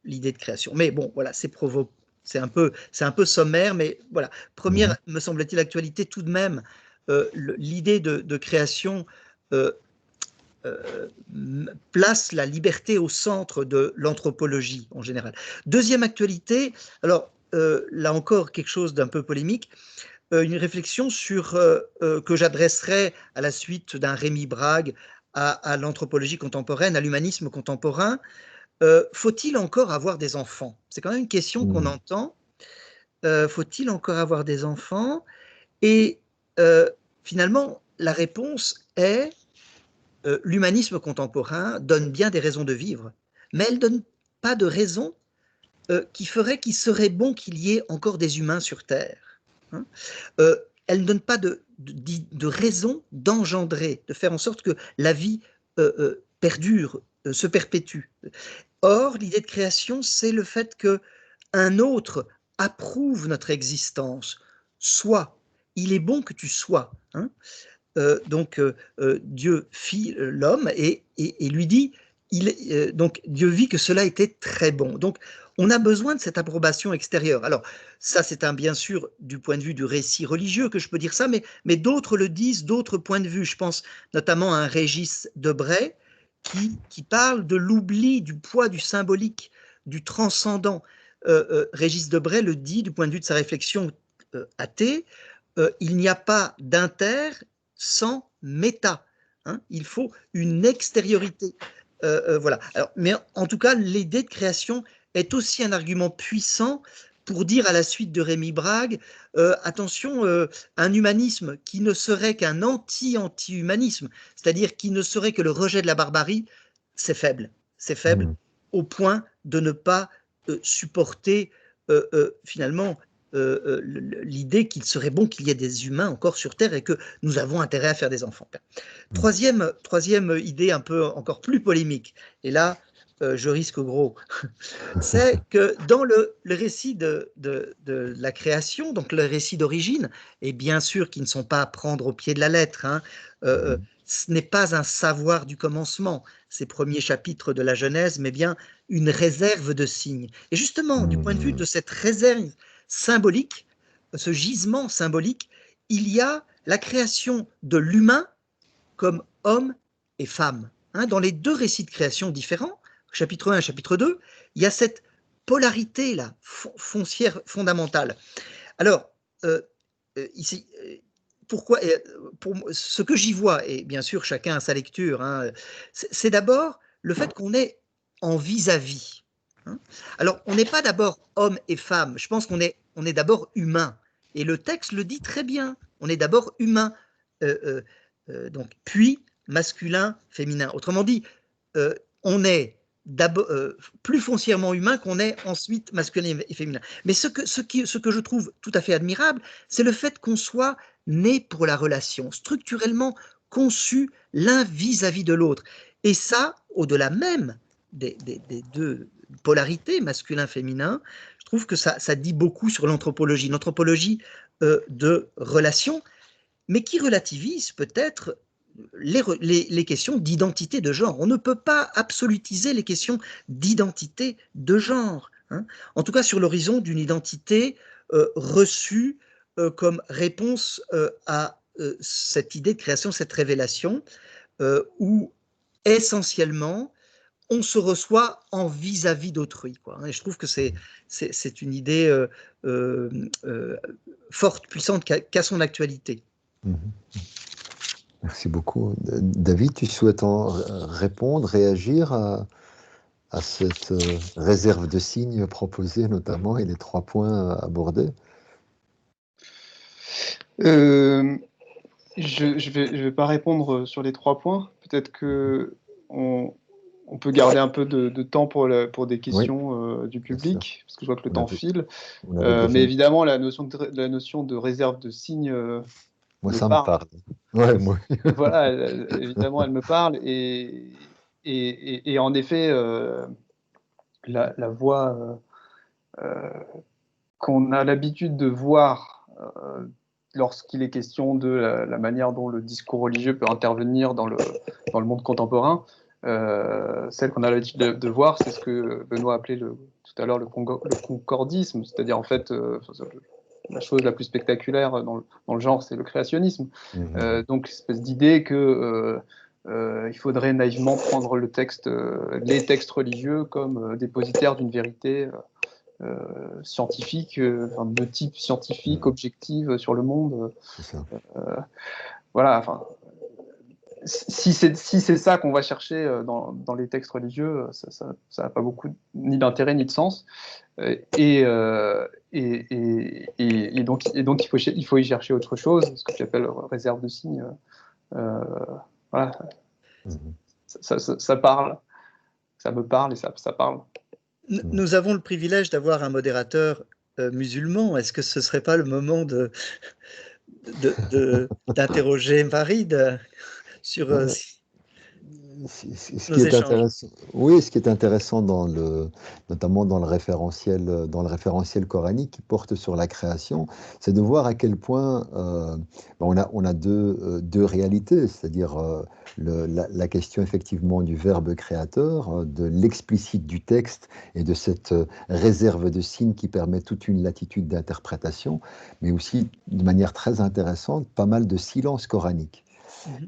Speaker 2: l'idée de création. Mais bon, voilà, c'est un peu sommaire, mais voilà. Première, me semble-t-il, actualité tout de même, l'idée de création place la liberté au centre de l'anthropologie en général. Deuxième actualité, alors là encore quelque chose d'un peu polémique, une réflexion que j'adresserai à la suite d'un Rémi Brague à l'anthropologie contemporaine, à l'humanisme contemporain. Faut-il encore avoir des enfants? C'est quand même une question qu'on entend. Faut-il encore avoir des enfants? Et finalement, la réponse est l'humanisme contemporain donne bien des raisons de vivre, mais elle ne donne pas de raisons qui feraient qu'il serait bon qu'il y ait encore des humains sur Terre. Elle ne donne pas de raison d'engendrer, de faire en sorte que la vie perdure, se perpétue. Or, l'idée de création, c'est le fait qu'un autre approuve notre existence. Sois, il est bon que tu sois. Donc, Dieu fit l'homme et lui dit, donc Dieu vit que cela était très bon. Donc, on a besoin de cette approbation extérieure. Alors, ça, c'est bien sûr du point de vue du récit religieux que je peux dire ça, mais d'autres le disent, d'autres points de vue. Je pense notamment à un Régis Debray qui parle de l'oubli, du poids du symbolique, du transcendant. Régis Debray le dit du point de vue de sa réflexion athée, il n'y a pas d'inter sans méta. Il faut une extériorité. Voilà. Alors, mais en tout cas, l'idée de création est aussi un argument puissant pour dire à la suite de Rémi Brague, attention, un humanisme qui ne serait qu'un anti-humanisme, c'est-à-dire qui ne serait que le rejet de la barbarie, c'est faible. C'est faible au point de ne pas supporter finalement l'idée qu'il serait bon qu'il y ait des humains encore sur Terre et que nous avons intérêt à faire des enfants. Troisième idée un peu encore plus polémique, et là, je risque gros. C'est que dans le récit de la création, donc le récit d'origine, et bien sûr qui ne sont pas à prendre au pied de la lettre, hein, ce n'est pas un savoir du commencement, ces premiers chapitres de la Genèse, mais bien une réserve de signes. Et justement, du point de vue de cette réserve symbolique, ce gisement symbolique, il y a la création de l'humain comme homme et femme. Hein, dans les deux récits de création différents, chapitre 1 et chapitre 2, il y a cette polarité-là, foncière, fondamentale. Alors, ici, pourquoi, pour ce que j'y vois, et bien sûr chacun a sa lecture, hein, c'est d'abord le fait qu'on est en vis-à-vis. Hein. Alors, on n'est pas d'abord homme et femme, je pense qu'on est d'abord humain. Et le texte le dit très bien, on est d'abord humain. Donc, puis masculin, féminin. Autrement dit, on est plus foncièrement humain qu'on est ensuite masculin et féminin. Mais ce que je trouve tout à fait admirable, c'est le fait qu'on soit né pour la relation, structurellement conçu l'un vis-à-vis de l'autre. Et ça, au-delà même des deux polarités, masculin-féminin, je trouve que ça dit beaucoup sur l'anthropologie de relation, mais qui relativise peut-être les questions d'identité de genre. On ne peut pas absolutiser les questions d'identité de genre. Hein. En tout cas, sur l'horizon d'une identité reçue comme réponse à cette idée de création, cette révélation, où essentiellement, on se reçoit en vis-à-vis d'autrui. Et je trouve que c'est une idée forte, puissante, qui a son actualité.
Speaker 1: Merci beaucoup. David, tu souhaites en répondre, réagir à cette réserve de signes proposée notamment et les 3 points abordés?
Speaker 3: Je vais pas répondre sur les 3 points. Peut-être que on peut garder un peu de temps pour des questions du public, parce que je vois que le temps file. Mais évidemment, la notion de réserve de signes
Speaker 1: moi, ça me parle. Ouais, moi.
Speaker 3: Voilà, évidemment, elle me parle. Et en effet, la voie qu'on a l'habitude de voir lorsqu'il est question de la manière dont le discours religieux peut intervenir dans le monde contemporain, celle qu'on a l'habitude de voir, c'est ce que Benoît appelait tout à l'heure le concordisme, c'est-à-dire en fait la chose la plus spectaculaire dans le genre, c'est le créationnisme. Donc, espèce d'idée que il faudrait naïvement prendre les textes religieux comme dépositaires d'une vérité scientifique, de type scientifique, objective sur le monde. Voilà, enfin, si c'est ça qu'on va chercher dans les textes religieux, ça n'a pas beaucoup ni d'intérêt ni de sens. Et donc il faut y chercher autre chose, ce que tu appelles réserve de signes. Voilà, ça parle, ça me parle et ça parle.
Speaker 2: Nous avons le privilège d'avoir un modérateur musulman. Est-ce que ce ne serait pas le moment d'interroger Farid sur
Speaker 1: ce qui est intéressant, oui, ce qui est intéressant notamment dans le référentiel coranique qui porte sur la création, c'est de voir à quel point on a deux réalités, c'est-à-dire la question effectivement du verbe créateur, de l'explicite du texte et de cette réserve de signes qui permet toute une latitude d'interprétation, mais aussi de manière très intéressante, pas mal de silence coranique.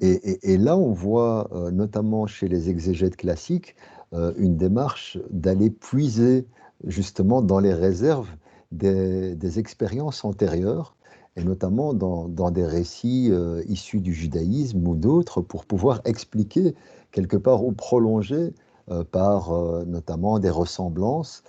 Speaker 1: Et là, on voit, notamment chez les exégètes classiques, une démarche d'aller puiser justement dans les réserves des expériences antérieures, et notamment dans des récits issus du judaïsme ou d'autres, pour pouvoir expliquer quelque part ou prolonger par notamment des ressemblances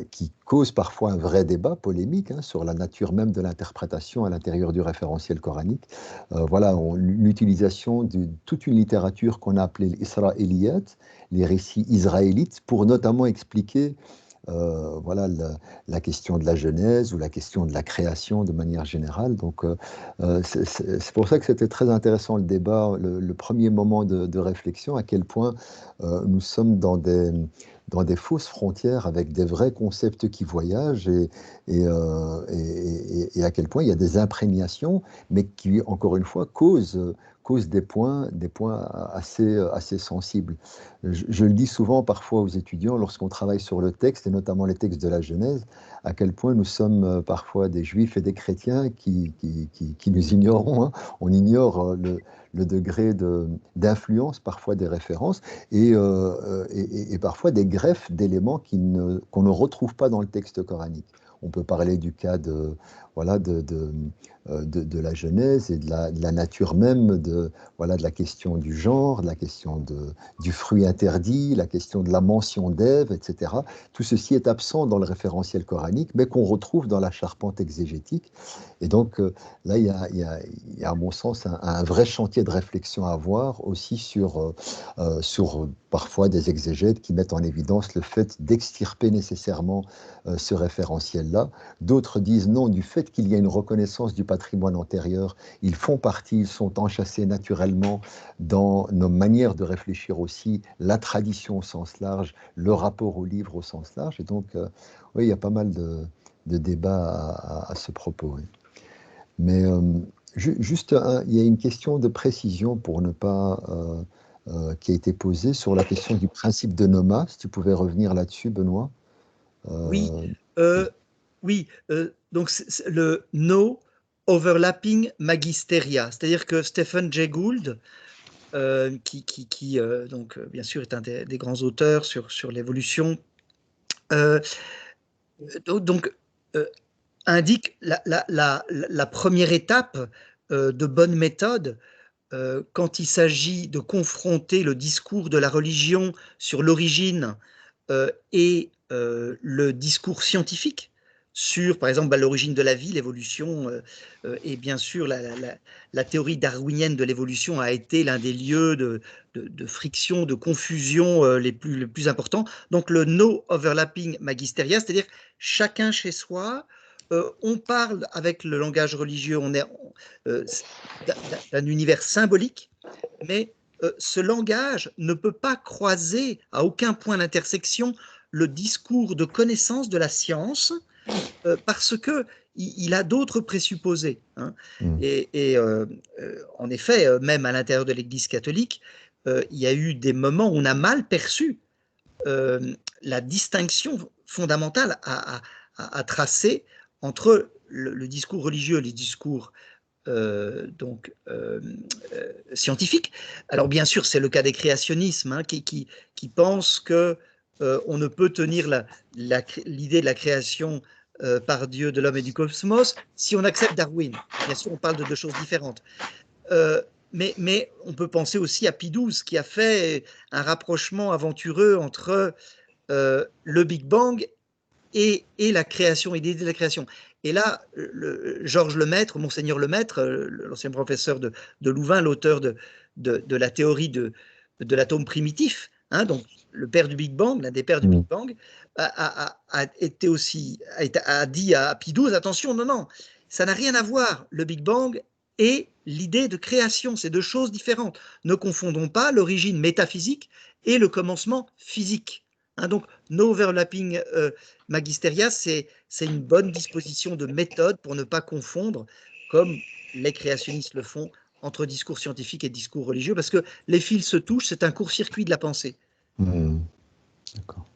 Speaker 1: qui causent parfois un vrai débat polémique sur la nature même de l'interprétation à l'intérieur du référentiel coranique. Voilà, l'utilisation de toute une littérature qu'on a appelée l'Israéliyat, les récits israélites, pour notamment expliquer voilà, la question de la Genèse ou la question de la création de manière générale. Donc, c'est pour ça que c'était très intéressant le débat, le premier moment de réflexion, à quel point nous sommes dans des fausses frontières avec des vrais concepts qui voyagent et à quel point il y a des imprégnations, mais qui, encore une fois, causent des points assez sensibles. Je le dis souvent parfois aux étudiants lorsqu'on travaille sur le texte, et notamment les textes de la Genèse, à quel point nous sommes parfois des juifs et des chrétiens qui nous ignorons, hein. On ignore le degré d'influence parfois des références et parfois des greffes d'éléments qu'on ne retrouve pas dans le texte coranique. On peut parler du cas voilà, de la Genèse et de la nature même, voilà, de la question du genre, de la question du fruit interdit, la question de la mention d'Ève, etc. Tout ceci est absent dans le référentiel coranique, mais qu'on retrouve dans la charpente exégétique. Et donc là, il y a, à mon sens, un vrai chantier de réflexion à avoir aussi sur parfois des exégètes qui mettent en évidence le fait d'extirper nécessairement ce référentiel-là. D'autres disent non, du fait qu'il y a une reconnaissance du patrimoine antérieur, ils font partie, ils sont enchâssés naturellement dans nos manières de réfléchir aussi, la tradition au sens large, le rapport au livre au sens large. Et donc, oui, il y a pas mal de débats à ce propos. Oui. Mais juste, il y a une question de précision pour ne pas... qui a été posée sur la question du principe de noma. Si tu pouvais revenir là-dessus, Benoît.
Speaker 2: Oui, oui. Donc le no overlapping magisteria, c'est-à-dire que Stephen Jay Gould, qui donc bien sûr est un des grands auteurs sur l'évolution, donc indique la première étape de bonne méthode quand il s'agit de confronter le discours de la religion sur l'origine et le discours scientifique sur, par exemple, l'origine de la vie, l'évolution, et bien sûr, la théorie darwinienne de l'évolution a été l'un des lieux de friction, de confusion les plus importants. Donc, le no overlapping magisteria, c'est-à-dire chacun chez soi, on parle avec le langage religieux, on est d'un univers symbolique, mais ce langage ne peut pas croiser à aucun point d'intersection le discours de connaissance de la science parce qu'il a d'autres présupposés. Hein. Et en effet, même à l'intérieur de l'Église catholique, il y a eu des moments où on a mal perçu la distinction fondamentale à tracer entre le discours religieux et les discours scientifique. Alors bien sûr, c'est le cas des créationnismes hein, qui pensent que on ne peut tenir l'idée de la création par Dieu de l'homme et du cosmos si on accepte Darwin. Bien sûr, on parle de deux choses différentes. Mais on peut penser aussi à Pie XII qui a fait un rapprochement aventureux entre le Big Bang et la création, et l'idée de la création. Et là, Georges Lemaître, Monseigneur Lemaître, l'ancien professeur de Louvain, l'auteur de la théorie de l'atome primitif, hein, donc le père du Big Bang, l'un des pères du Big Bang, a dit à Pie XII, attention, non, ça n'a rien à voir, le Big Bang et l'idée de création, c'est deux choses différentes. Ne confondons pas l'origine métaphysique et le commencement physique. Hein, donc, no overlapping magisteria, c'est une bonne disposition de méthode pour ne pas confondre, comme les créationnistes le font, entre discours scientifique et discours religieux, parce que les fils se touchent, c'est un court-circuit de la pensée.
Speaker 1: D'accord.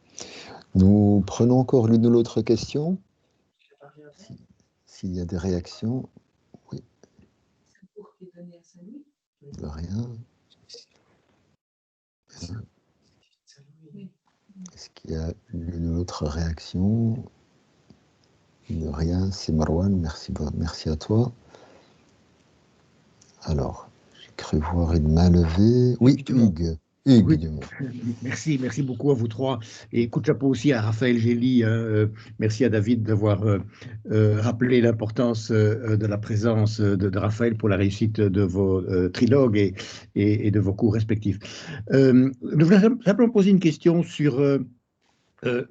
Speaker 1: Nous prenons encore l'une ou l'autre question. S'il y a des réactions, oui. De rien. Est-ce qu'il y a une autre réaction? De rien, c'est Marwan, merci à toi. Alors, j'ai cru voir une main levée. Oui, Hugues.
Speaker 4: Oui. Merci beaucoup à vous trois. Et coup de chapeau aussi à Raphaël Gély. Merci à David d'avoir rappelé l'importance de la présence de Raphaël pour la réussite de vos trilogues et de vos cours respectifs. Je voulais simplement poser une question sur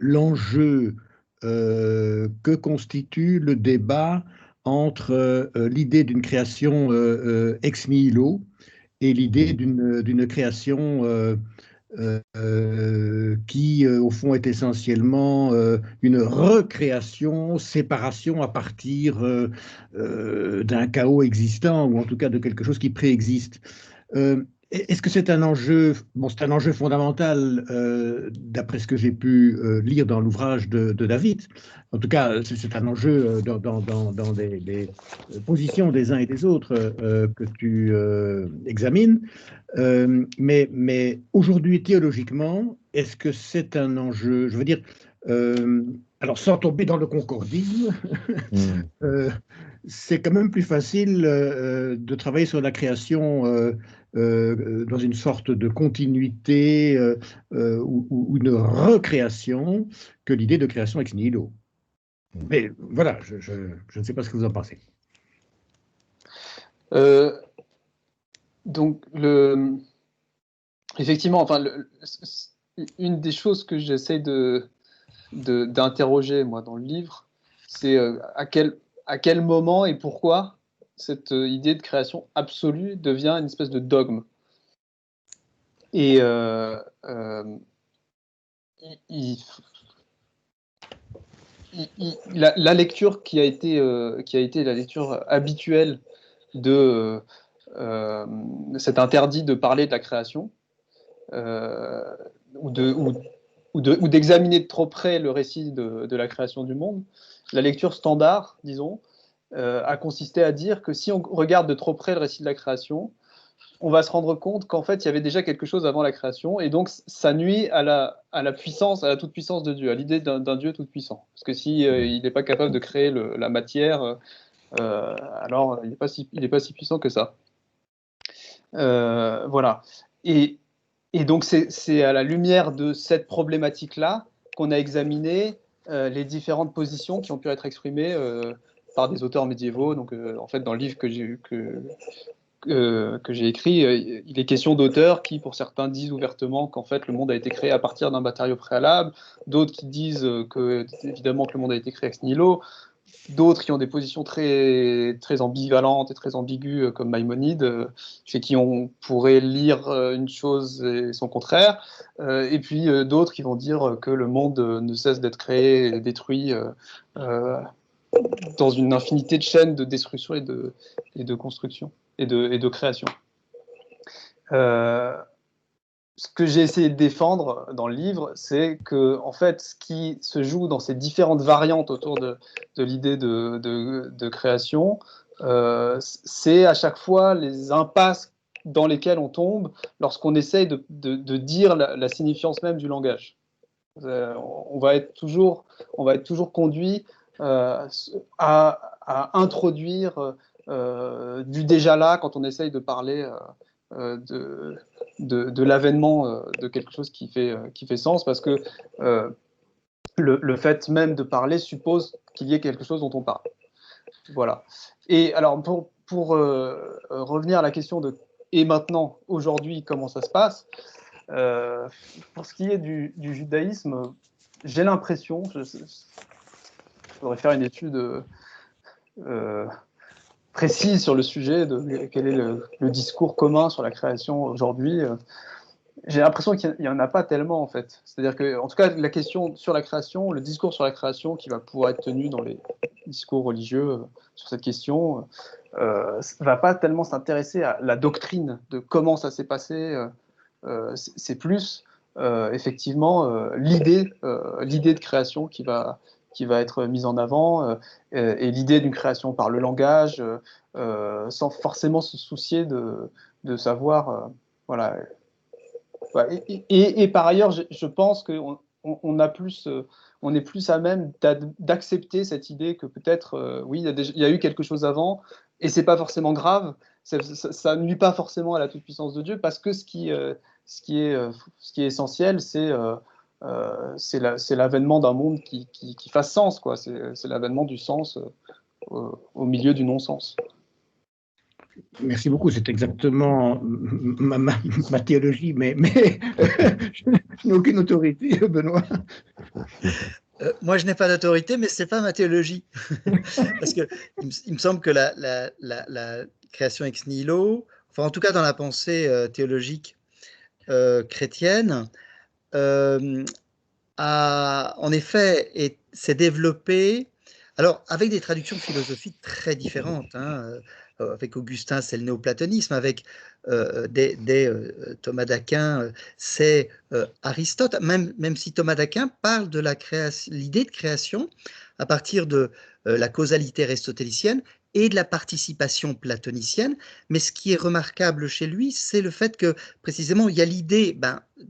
Speaker 4: l'enjeu que constitue le débat entre l'idée d'une création ex nihilo et l'idée d'une création qui, au fond, est essentiellement une recréation, séparation à partir d'un chaos existant, ou en tout cas de quelque chose qui préexiste. Est-ce que c'est un enjeu, bon, c'est un enjeu fondamental, d'après ce que j'ai pu lire dans l'ouvrage de David. En tout cas, c'est un enjeu dans les positions des uns et des autres que tu examines. Mais aujourd'hui, théologiquement, est-ce que c'est un enjeu, je veux dire, alors sans tomber dans le concordisme, c'est quand même plus facile de travailler sur la création dans une sorte de continuité ou une recréation que l'idée de création ex nihilo. Mais voilà, je ne sais pas ce que vous en pensez.
Speaker 3: Donc, effectivement, enfin, une des choses que j'essaie d'interroger, moi, dans le livre, c'est à quel moment et pourquoi cette idée de création absolue devient une espèce de dogme. Et la lecture qui a été la lecture habituelle de cet interdit de parler de la création, ou d'examiner de trop près le récit de la création du monde, la lecture standard, disons, a consisté à dire que si on regarde de trop près le récit de la création, on va se rendre compte qu'en fait, il y avait déjà quelque chose avant la création, et donc ça nuit à la puissance, à la toute-puissance de Dieu, à l'idée d'un Dieu tout-puissant. Parce que si il n'est pas capable de créer la matière, alors il n'est pas si puissant que ça. Voilà. Et donc, c'est à la lumière de cette problématique-là qu'on a examiné les différentes positions qui ont pu être exprimées par des auteurs médiévaux. Donc, en fait, dans le livre que j'ai écrit, il est question d'auteurs qui, pour certains, disent ouvertement qu'en fait, le monde a été créé à partir d'un matériau préalable, d'autres qui disent évidemment que le monde a été créé ex nihilo, d'autres qui ont des positions très, très ambivalentes et très ambiguës, comme Maïmonide, chez qui on pourrait lire une chose et son contraire, et puis d'autres qui vont dire que le monde ne cesse d'être créé et détruit dans une infinité de chaînes de destruction et de construction et de création. Ce que j'ai essayé de défendre dans le livre, c'est que, en fait, ce qui se joue dans ces différentes variantes autour de l'idée de création, c'est à chaque fois les impasses dans lesquelles on tombe lorsqu'on essaye de dire la signifiance même du langage. On va être toujours conduit à introduire du déjà là quand on essaye de parler de l'avènement de quelque chose qui fait sens, parce que le fait même de parler suppose qu'il y ait quelque chose dont on parle. Voilà. Et alors, pour revenir à la question de « et maintenant, aujourd'hui, comment ça se passe ?» pour ce qui est du judaïsme, j'ai l'impression, je voudrais faire une étude précise sur le sujet de quel est le discours commun sur la création aujourd'hui. J'ai l'impression qu'il n'y en a pas tellement, en fait. C'est-à-dire que, en tout cas, la question sur la création, le discours sur la création qui va pouvoir être tenu dans les discours religieux sur cette question, va pas tellement s'intéresser à la doctrine de comment ça s'est passé. C'est plus, effectivement, l'idée de création qui va être mise en avant, et l'idée d'une création par le langage, sans forcément se soucier de savoir, voilà. Et par ailleurs, je pense qu'on on est plus à même d'accepter cette idée que peut-être, oui, il y a eu quelque chose avant, et c'est pas forcément grave, ça nuit pas forcément à la toute-puissance de Dieu, parce que ce qui est essentiel, c'est l'avènement d'un monde qui fasse sens, quoi. C'est l'avènement du sens au milieu du non-sens.
Speaker 4: Merci beaucoup, c'est exactement ma théologie, mais je n'ai aucune autorité, Benoît.
Speaker 2: Moi, je n'ai pas d'autorité, mais ce n'est pas ma théologie. Parce qu'il me semble que la création ex nihilo, enfin en tout cas dans la pensée théologique chrétienne en effet, s'est développée, alors avec des traductions philosophiques très différentes. Avec Augustin, c'est le néoplatonisme, avec Thomas d'Aquin, c'est Aristote, même si Thomas d'Aquin parle de l'idée de création à partir de la causalité aristotélicienne et de la participation platonicienne. Mais ce qui est remarquable chez lui, c'est le fait que précisément il y a l'idée,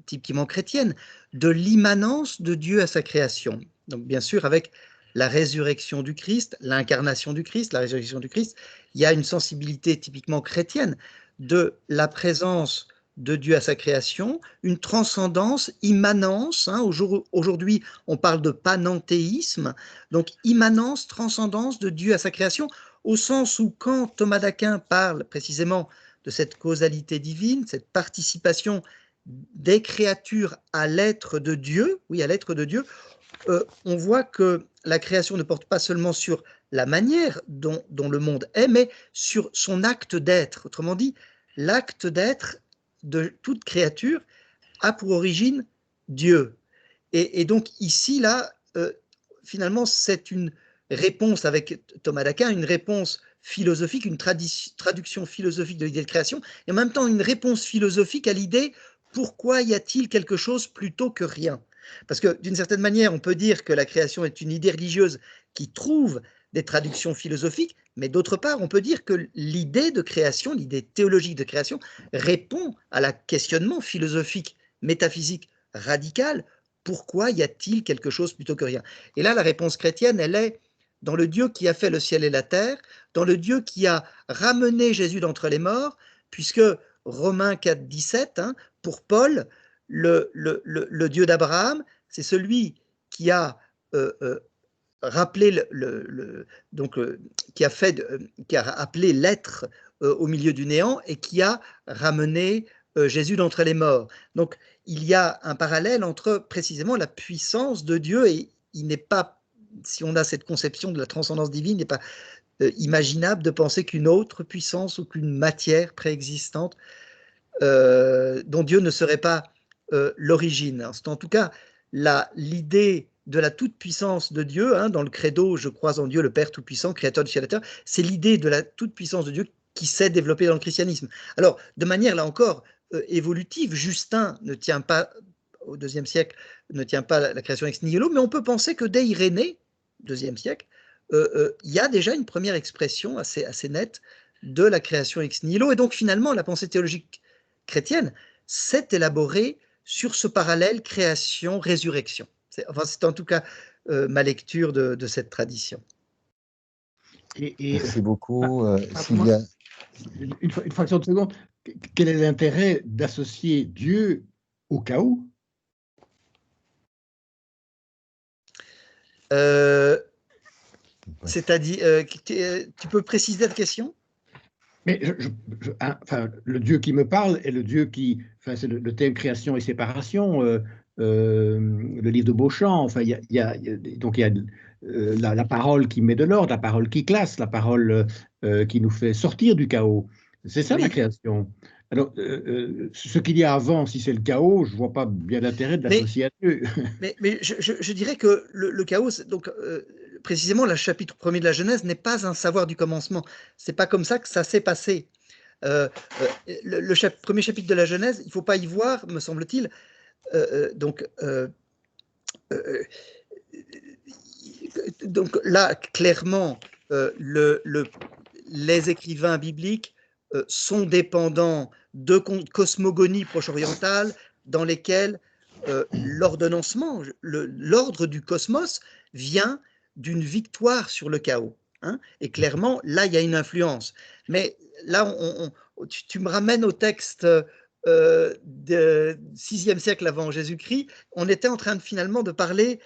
Speaker 2: typiquement chrétienne, de l'immanence de Dieu à sa création. Donc bien sûr, avec la résurrection du Christ, l'incarnation du Christ, la résurrection du Christ, il y a une sensibilité typiquement chrétienne de la présence de Dieu à sa création, une transcendance, immanence. Aujourd'hui, on parle de panenthéisme, donc immanence, transcendance de Dieu à sa création, au sens où quand Thomas d'Aquin parle précisément de cette causalité divine, cette participation des créatures à l'être de Dieu, oui, à l'être de Dieu, on voit que la création ne porte pas seulement sur la manière dont le monde est, mais sur son acte d'être. Autrement dit, l'acte d'être de toute créature a pour origine Dieu. Et donc ici, là, finalement, c'est une réponse avec Thomas d'Aquin, une réponse philosophique, une traduction philosophique de l'idée de création, et en même temps une réponse philosophique à l'idée pourquoi y a-t-il quelque chose plutôt que rien? Parce que d'une certaine manière, on peut dire que la création est une idée religieuse qui trouve des traductions philosophiques, mais d'autre part, on peut dire que l'idée de création, l'idée théologique de création, répond à la questionnement philosophique, métaphysique radical. Pourquoi y a-t-il quelque chose plutôt que rien? Et là, la réponse chrétienne, elle est dans le Dieu qui a fait le ciel et la terre, dans le Dieu qui a ramené Jésus d'entre les morts, puisque Romains 4, 17, pour Paul, le Dieu d'Abraham, c'est celui qui a rappelé qui a appelé l'être au milieu du néant et qui a ramené Jésus d'entre les morts. Donc il y a un parallèle entre précisément la puissance de Dieu, et il n'est pas, si on a cette conception de la transcendance divine, il n'est pas imaginable de penser qu'une autre puissance ou qu'une matière préexistante dont Dieu ne serait pas l'origine. C'est en tout cas l'idée de la toute-puissance de Dieu, dans le credo « Je crois en Dieu, le Père Tout-Puissant, Créateur du ciel et de la terre », c'est l'idée de la toute-puissance de Dieu qui s'est développée dans le christianisme. Alors, de manière, là encore, évolutive, Justin ne tient pas, au IIe siècle, ne tient pas la création ex nihilo, mais on peut penser que dès Irénée, IIe siècle, il y a déjà une première expression assez nette de la création ex nihilo, et donc finalement, la pensée théologique chrétienne s'est élaborée sur ce parallèle création-résurrection. C'est en tout cas ma lecture de cette tradition.
Speaker 1: Merci beaucoup,
Speaker 4: Sylvia. Une fraction de seconde. Quel est l'intérêt d'associer Dieu au chaos?
Speaker 2: C'est-à-dire, tu peux préciser ta question?
Speaker 4: Mais le Dieu qui me parle est le Dieu qui, c'est le thème création et séparation, le livre de Beauchamp. Enfin, il y a la parole qui met de l'ordre, la parole qui classe, la parole qui nous fait sortir du chaos. C'est ça, oui, la création. Alors, ce qu'il y a avant, si c'est le chaos, je ne vois pas bien l'intérêt de l'associer à Dieu.
Speaker 2: Mais je dirais que le chaos, donc précisément, le chapitre 1er de la Genèse n'est pas un savoir du commencement. C'est pas comme ça que ça s'est passé. Le premier chapitre de la Genèse, il ne faut pas y voir, me semble-t-il, donc là, clairement, les écrivains bibliques sont dépendants de cosmogonies proche-orientales dans lesquelles l'ordonnancement, l'ordre du cosmos vient d'une victoire sur le chaos. Et clairement, là, il y a une influence. Mais là, tu me ramènes au texte du VIe siècle avant Jésus-Christ. On était en train finalement de parler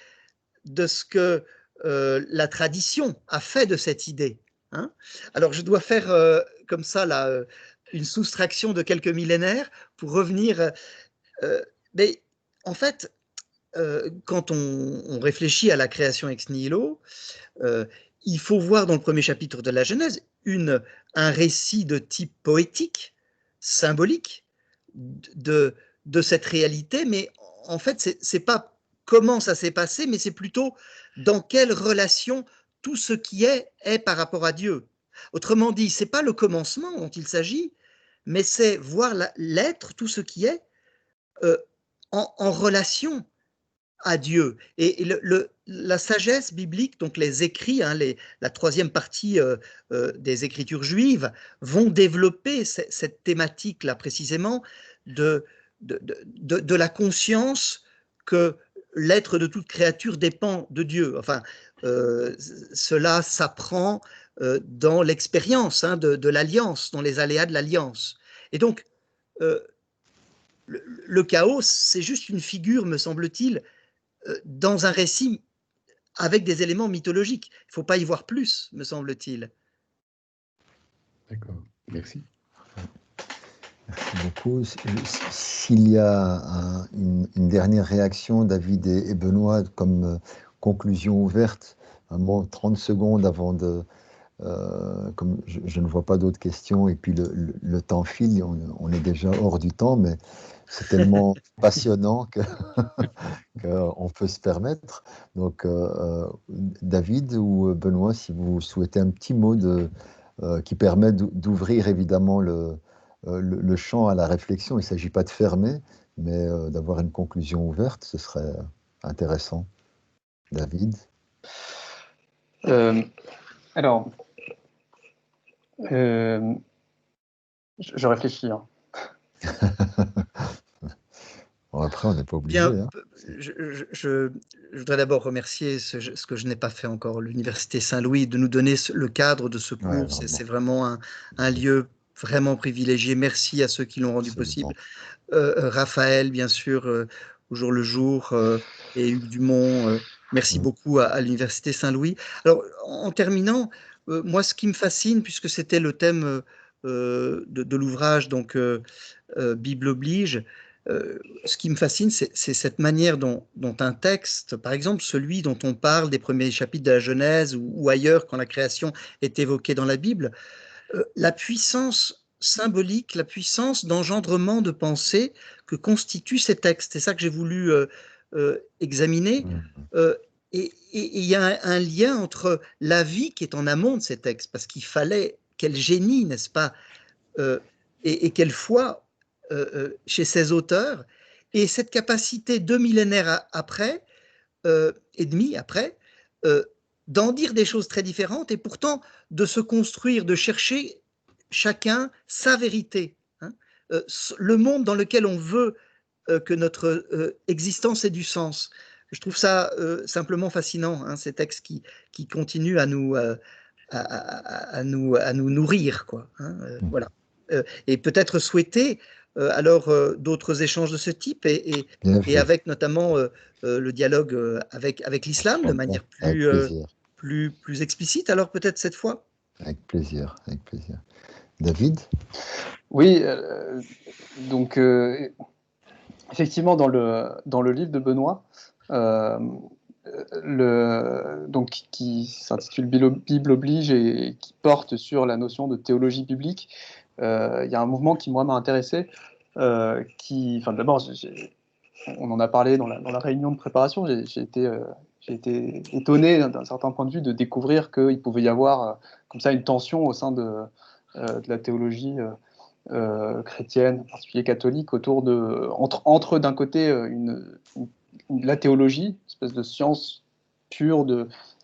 Speaker 2: de ce que la tradition a fait de cette idée. Alors, je dois faire comme ça là, une soustraction de quelques millénaires pour revenir. Mais en fait, quand on réfléchit à la création ex nihilo, il faut voir dans le premier chapitre de la Genèse un récit de type poétique, symbolique, de cette réalité, mais en fait, c'est pas comment ça s'est passé, mais c'est plutôt dans quelle relation tout ce qui est par rapport à Dieu. Autrement dit, c'est pas le commencement dont il s'agit, mais c'est voir l'être, tout ce qui est, euh, en relation à Dieu. Et la sagesse biblique, donc les écrits, hein, la troisième partie des Écritures juives, vont développer cette thématique-là précisément de la conscience que l'être de toute créature dépend de Dieu. Enfin, cela s'apprend dans l'expérience de l'alliance, dans les aléas de l'alliance. Et donc, le chaos, c'est juste une figure, me semble-t-il, dans un récit avec des éléments mythologiques. Il ne faut pas y voir plus, me semble-t-il.
Speaker 4: D'accord, merci.
Speaker 1: Merci beaucoup. S'il y a une dernière réaction, David et Benoît, comme conclusion ouverte, un mot, 30 secondes avant de... comme je ne vois pas d'autres questions, et puis le temps file, on est déjà hors du temps, mais c'est tellement passionnant qu'on peut se permettre. Donc, David ou Benoît, si vous souhaitez un petit mot qui permet d'ouvrir évidemment le champ à la réflexion. Il ne s'agit pas de fermer, mais d'avoir une conclusion ouverte, ce serait intéressant. David?
Speaker 3: Alors, je réfléchis. Hein.
Speaker 1: Bon, après, on n'est pas obligé.
Speaker 2: Bien,
Speaker 1: Hein.
Speaker 2: je voudrais d'abord remercier ce que je n'ai pas fait encore, l'Université Saint-Louis, de nous donner le cadre de ce
Speaker 1: Ouais,
Speaker 2: cours.
Speaker 1: vraiment.
Speaker 2: C'est vraiment un lieu vraiment privilégié. Merci à ceux qui l'ont rendu possible. Raphaël, bien sûr, au jour le jour, et Hugues Dumont. Merci beaucoup à l'Université Saint-Louis. Alors, en terminant, moi, ce qui me fascine, puisque c'était le thème de l'ouvrage, donc Bible oblige, ce qui me fascine, c'est cette manière dont un texte, par exemple celui dont on parle des premiers chapitres de la Genèse ou ailleurs quand la création est évoquée dans la Bible, la puissance symbolique, la puissance d'engendrement de pensée que constituent ces textes. C'est ça que j'ai voulu examiner. Euh, et il y a un lien entre la vie qui est en amont de ces textes, parce qu'il fallait, quel génie, n'est-ce pas, euh, et quelle foi chez ces auteurs, et cette capacité 2 millénaires après, et demi après, euh, d'en dire des choses très différentes et pourtant de se construire, de chercher chacun sa vérité. Hein. Le monde dans lequel on veut que notre existence ait du sens. Je trouve ça simplement fascinant, hein, ces textes qui continuent à nous, à nous nourrir, quoi. Hein, voilà. Et peut-être souhaiter alors d'autres échanges de ce type et avec notamment le dialogue avec l'islam de manière
Speaker 1: Avec plaisir.
Speaker 2: plus explicite, alors peut-être cette fois.
Speaker 1: Avec plaisir, avec plaisir. David?
Speaker 3: Oui, donc effectivement, dans le livre de Benoît, donc, qui s'intitule Bible oblige et qui porte sur la notion de théologie biblique, il y a un mouvement qui, moi, m'a intéressé, d'abord, on en a parlé dans la réunion de préparation, j'ai été étonné d'un certain point de vue de découvrir qu'il pouvait y avoir comme ça une tension au sein de la théologie chrétienne, en particulier catholique, entre d'un côté la théologie, une espèce de science pure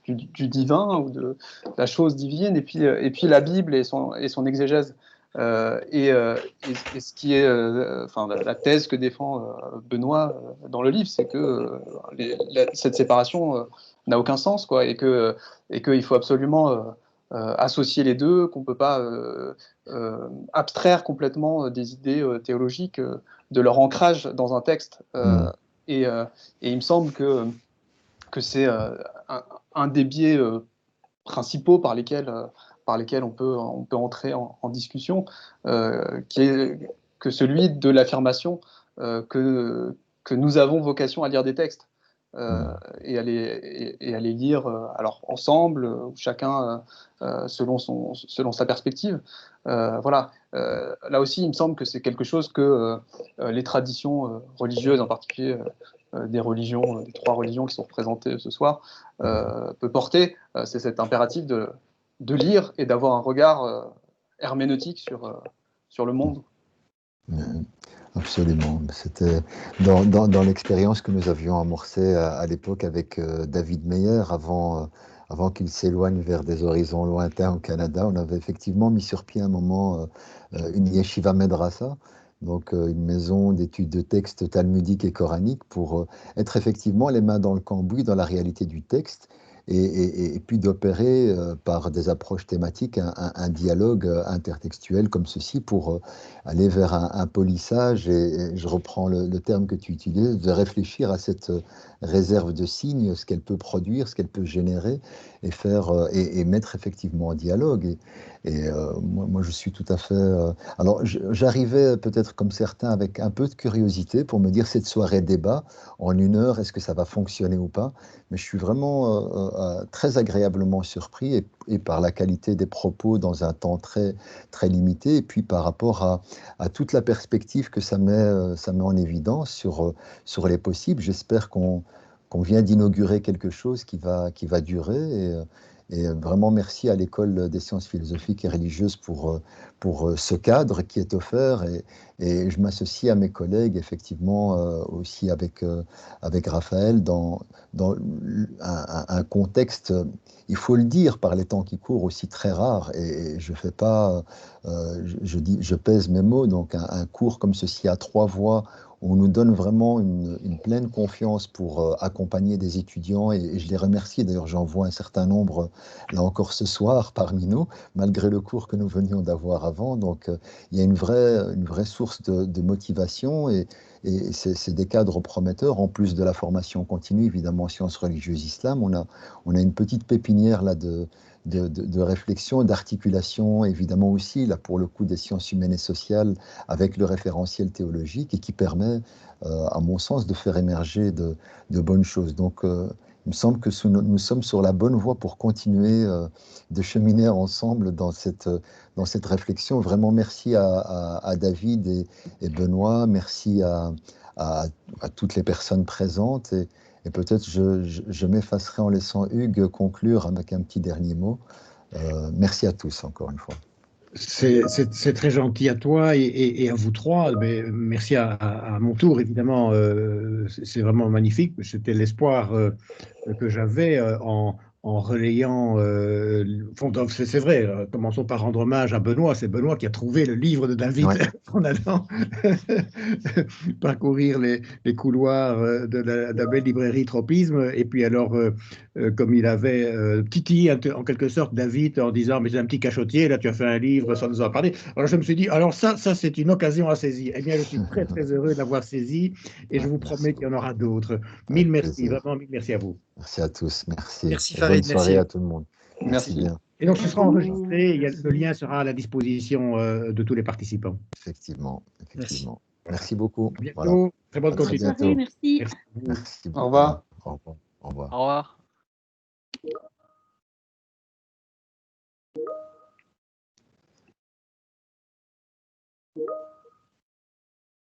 Speaker 3: du divin ou de la chose divine, et puis la Bible et son exégèse. Et ce qui est, la thèse que défend Benoît dans le livre, c'est que cette séparation n'a aucun sens, quoi, et qu'il faut absolument associer les deux, qu'on ne peut pas abstraire complètement des idées théologiques, de leur ancrage dans un texte. Et il me semble que c'est un des biais principaux par lesquels on peut entrer en discussion, qui est que celui de l'affirmation que nous avons vocation à lire des textes et à les lire alors ensemble, chacun selon sa perspective. Voilà. Là aussi, il me semble que c'est quelque chose que les traditions religieuses, en particulier des religions, des 3 religions qui sont représentées ce soir, peut porter. C'est cet impératif de lire et d'avoir un regard herméneutique sur le monde.
Speaker 1: Absolument. C'était dans l'expérience que nous avions amorcée à l'époque avec David Meyer, avant qu'il s'éloigne vers des horizons lointains au Canada. On avait effectivement mis sur pied un moment une yeshiva medrasa, donc une maison d'études de textes talmudiques et coraniques, pour être effectivement les mains dans le cambouis, dans la réalité du texte, et puis d'opérer par des approches thématiques un dialogue intertextuel comme ceci, pour aller vers un polissage, et je reprends le terme que tu utilises, de réfléchir à cette réserve de signes, ce qu'elle peut produire, ce qu'elle peut générer, et faire et mettre effectivement en dialogue. Moi, je suis tout à fait. Alors, j'arrivais peut-être comme certains avec un peu de curiosité pour me dire, cette soirée débat en 1 heure, est-ce que ça va fonctionner ou pas? Mais je suis vraiment très agréablement surpris, et par la qualité des propos dans un temps très, très limité, et puis par rapport à toute la perspective que ça met en évidence sur les possibles. J'espère qu'on vient d'inaugurer quelque chose qui va durer. Et vraiment, merci à l'École des sciences philosophiques et religieuses pour ce cadre qui est offert. Et je m'associe à mes collègues, effectivement, aussi avec Raphaël, dans un contexte, il faut le dire, par les temps qui courent, aussi très rare. Et je fais pas, je pèse mes mots. Donc un cours comme ceci à 3 voix, on nous donne vraiment une pleine confiance pour accompagner des étudiants, et je les remercie. D'ailleurs, j'en vois un certain nombre, là encore ce soir, parmi nous, malgré le cours que nous venions d'avoir avant. Donc, il y a une vraie source de motivation, et c'est des cadres prometteurs, en plus de la formation continue, évidemment, sciences religieuses islam. On a une petite pépinière là de réflexion, d'articulation, évidemment aussi, là pour le coup, des sciences humaines et sociales avec le référentiel théologique, et qui permet, à mon sens, de faire émerger de bonnes choses. Donc, il me semble que nous sommes sur la bonne voie pour continuer de cheminer ensemble dans cette réflexion. Vraiment, merci à David et Benoît, merci à toutes les personnes présentes. Et peut-être je m'effacerai en laissant Hugues conclure avec un petit dernier mot. Merci à tous, encore une fois.
Speaker 4: C'est très gentil à toi et à vous 3. Mais merci à mon tour, évidemment. C'est vraiment magnifique. C'était l'espoir que j'avais en relayant. C'est vrai, commençons par rendre hommage à Benoît. C'est Benoît qui a trouvé le livre de David
Speaker 1: Ouais.
Speaker 4: en allant parcourir les couloirs de la belle librairie Tropisme. Et puis alors, comme il avait titillé en quelque sorte David en disant, mais c'est un petit cachotier, là tu as fait un livre sans nous en parler. Alors je me suis dit, alors ça c'est une occasion à saisir. Eh bien, je suis très très heureux d'avoir saisi, et je vous promets
Speaker 1: Merci
Speaker 4: qu'il y en aura d'autres. Mille
Speaker 1: avec
Speaker 4: merci,
Speaker 1: plaisir.
Speaker 4: vraiment mille merci à vous.
Speaker 1: Merci à tous, merci.
Speaker 2: Merci
Speaker 1: Et bonne
Speaker 2: Farid,
Speaker 1: soirée
Speaker 2: merci.
Speaker 1: à tout le monde. Merci
Speaker 3: Merci.
Speaker 1: bien,
Speaker 4: Et donc ce sera enregistré, le lien sera à la disposition de tous les participants.
Speaker 1: effectivement,
Speaker 2: Merci.
Speaker 1: effectivement. Merci beaucoup.
Speaker 4: À
Speaker 1: Voilà,
Speaker 4: bientôt, très bonne
Speaker 1: à très
Speaker 5: Bonne soirée,
Speaker 4: continuation.
Speaker 1: bientôt.
Speaker 5: merci.
Speaker 4: Merci à vous.
Speaker 1: Merci
Speaker 3: Au
Speaker 1: beaucoup.
Speaker 3: revoir.
Speaker 1: Au revoir. Au revoir.
Speaker 6: Au revoir.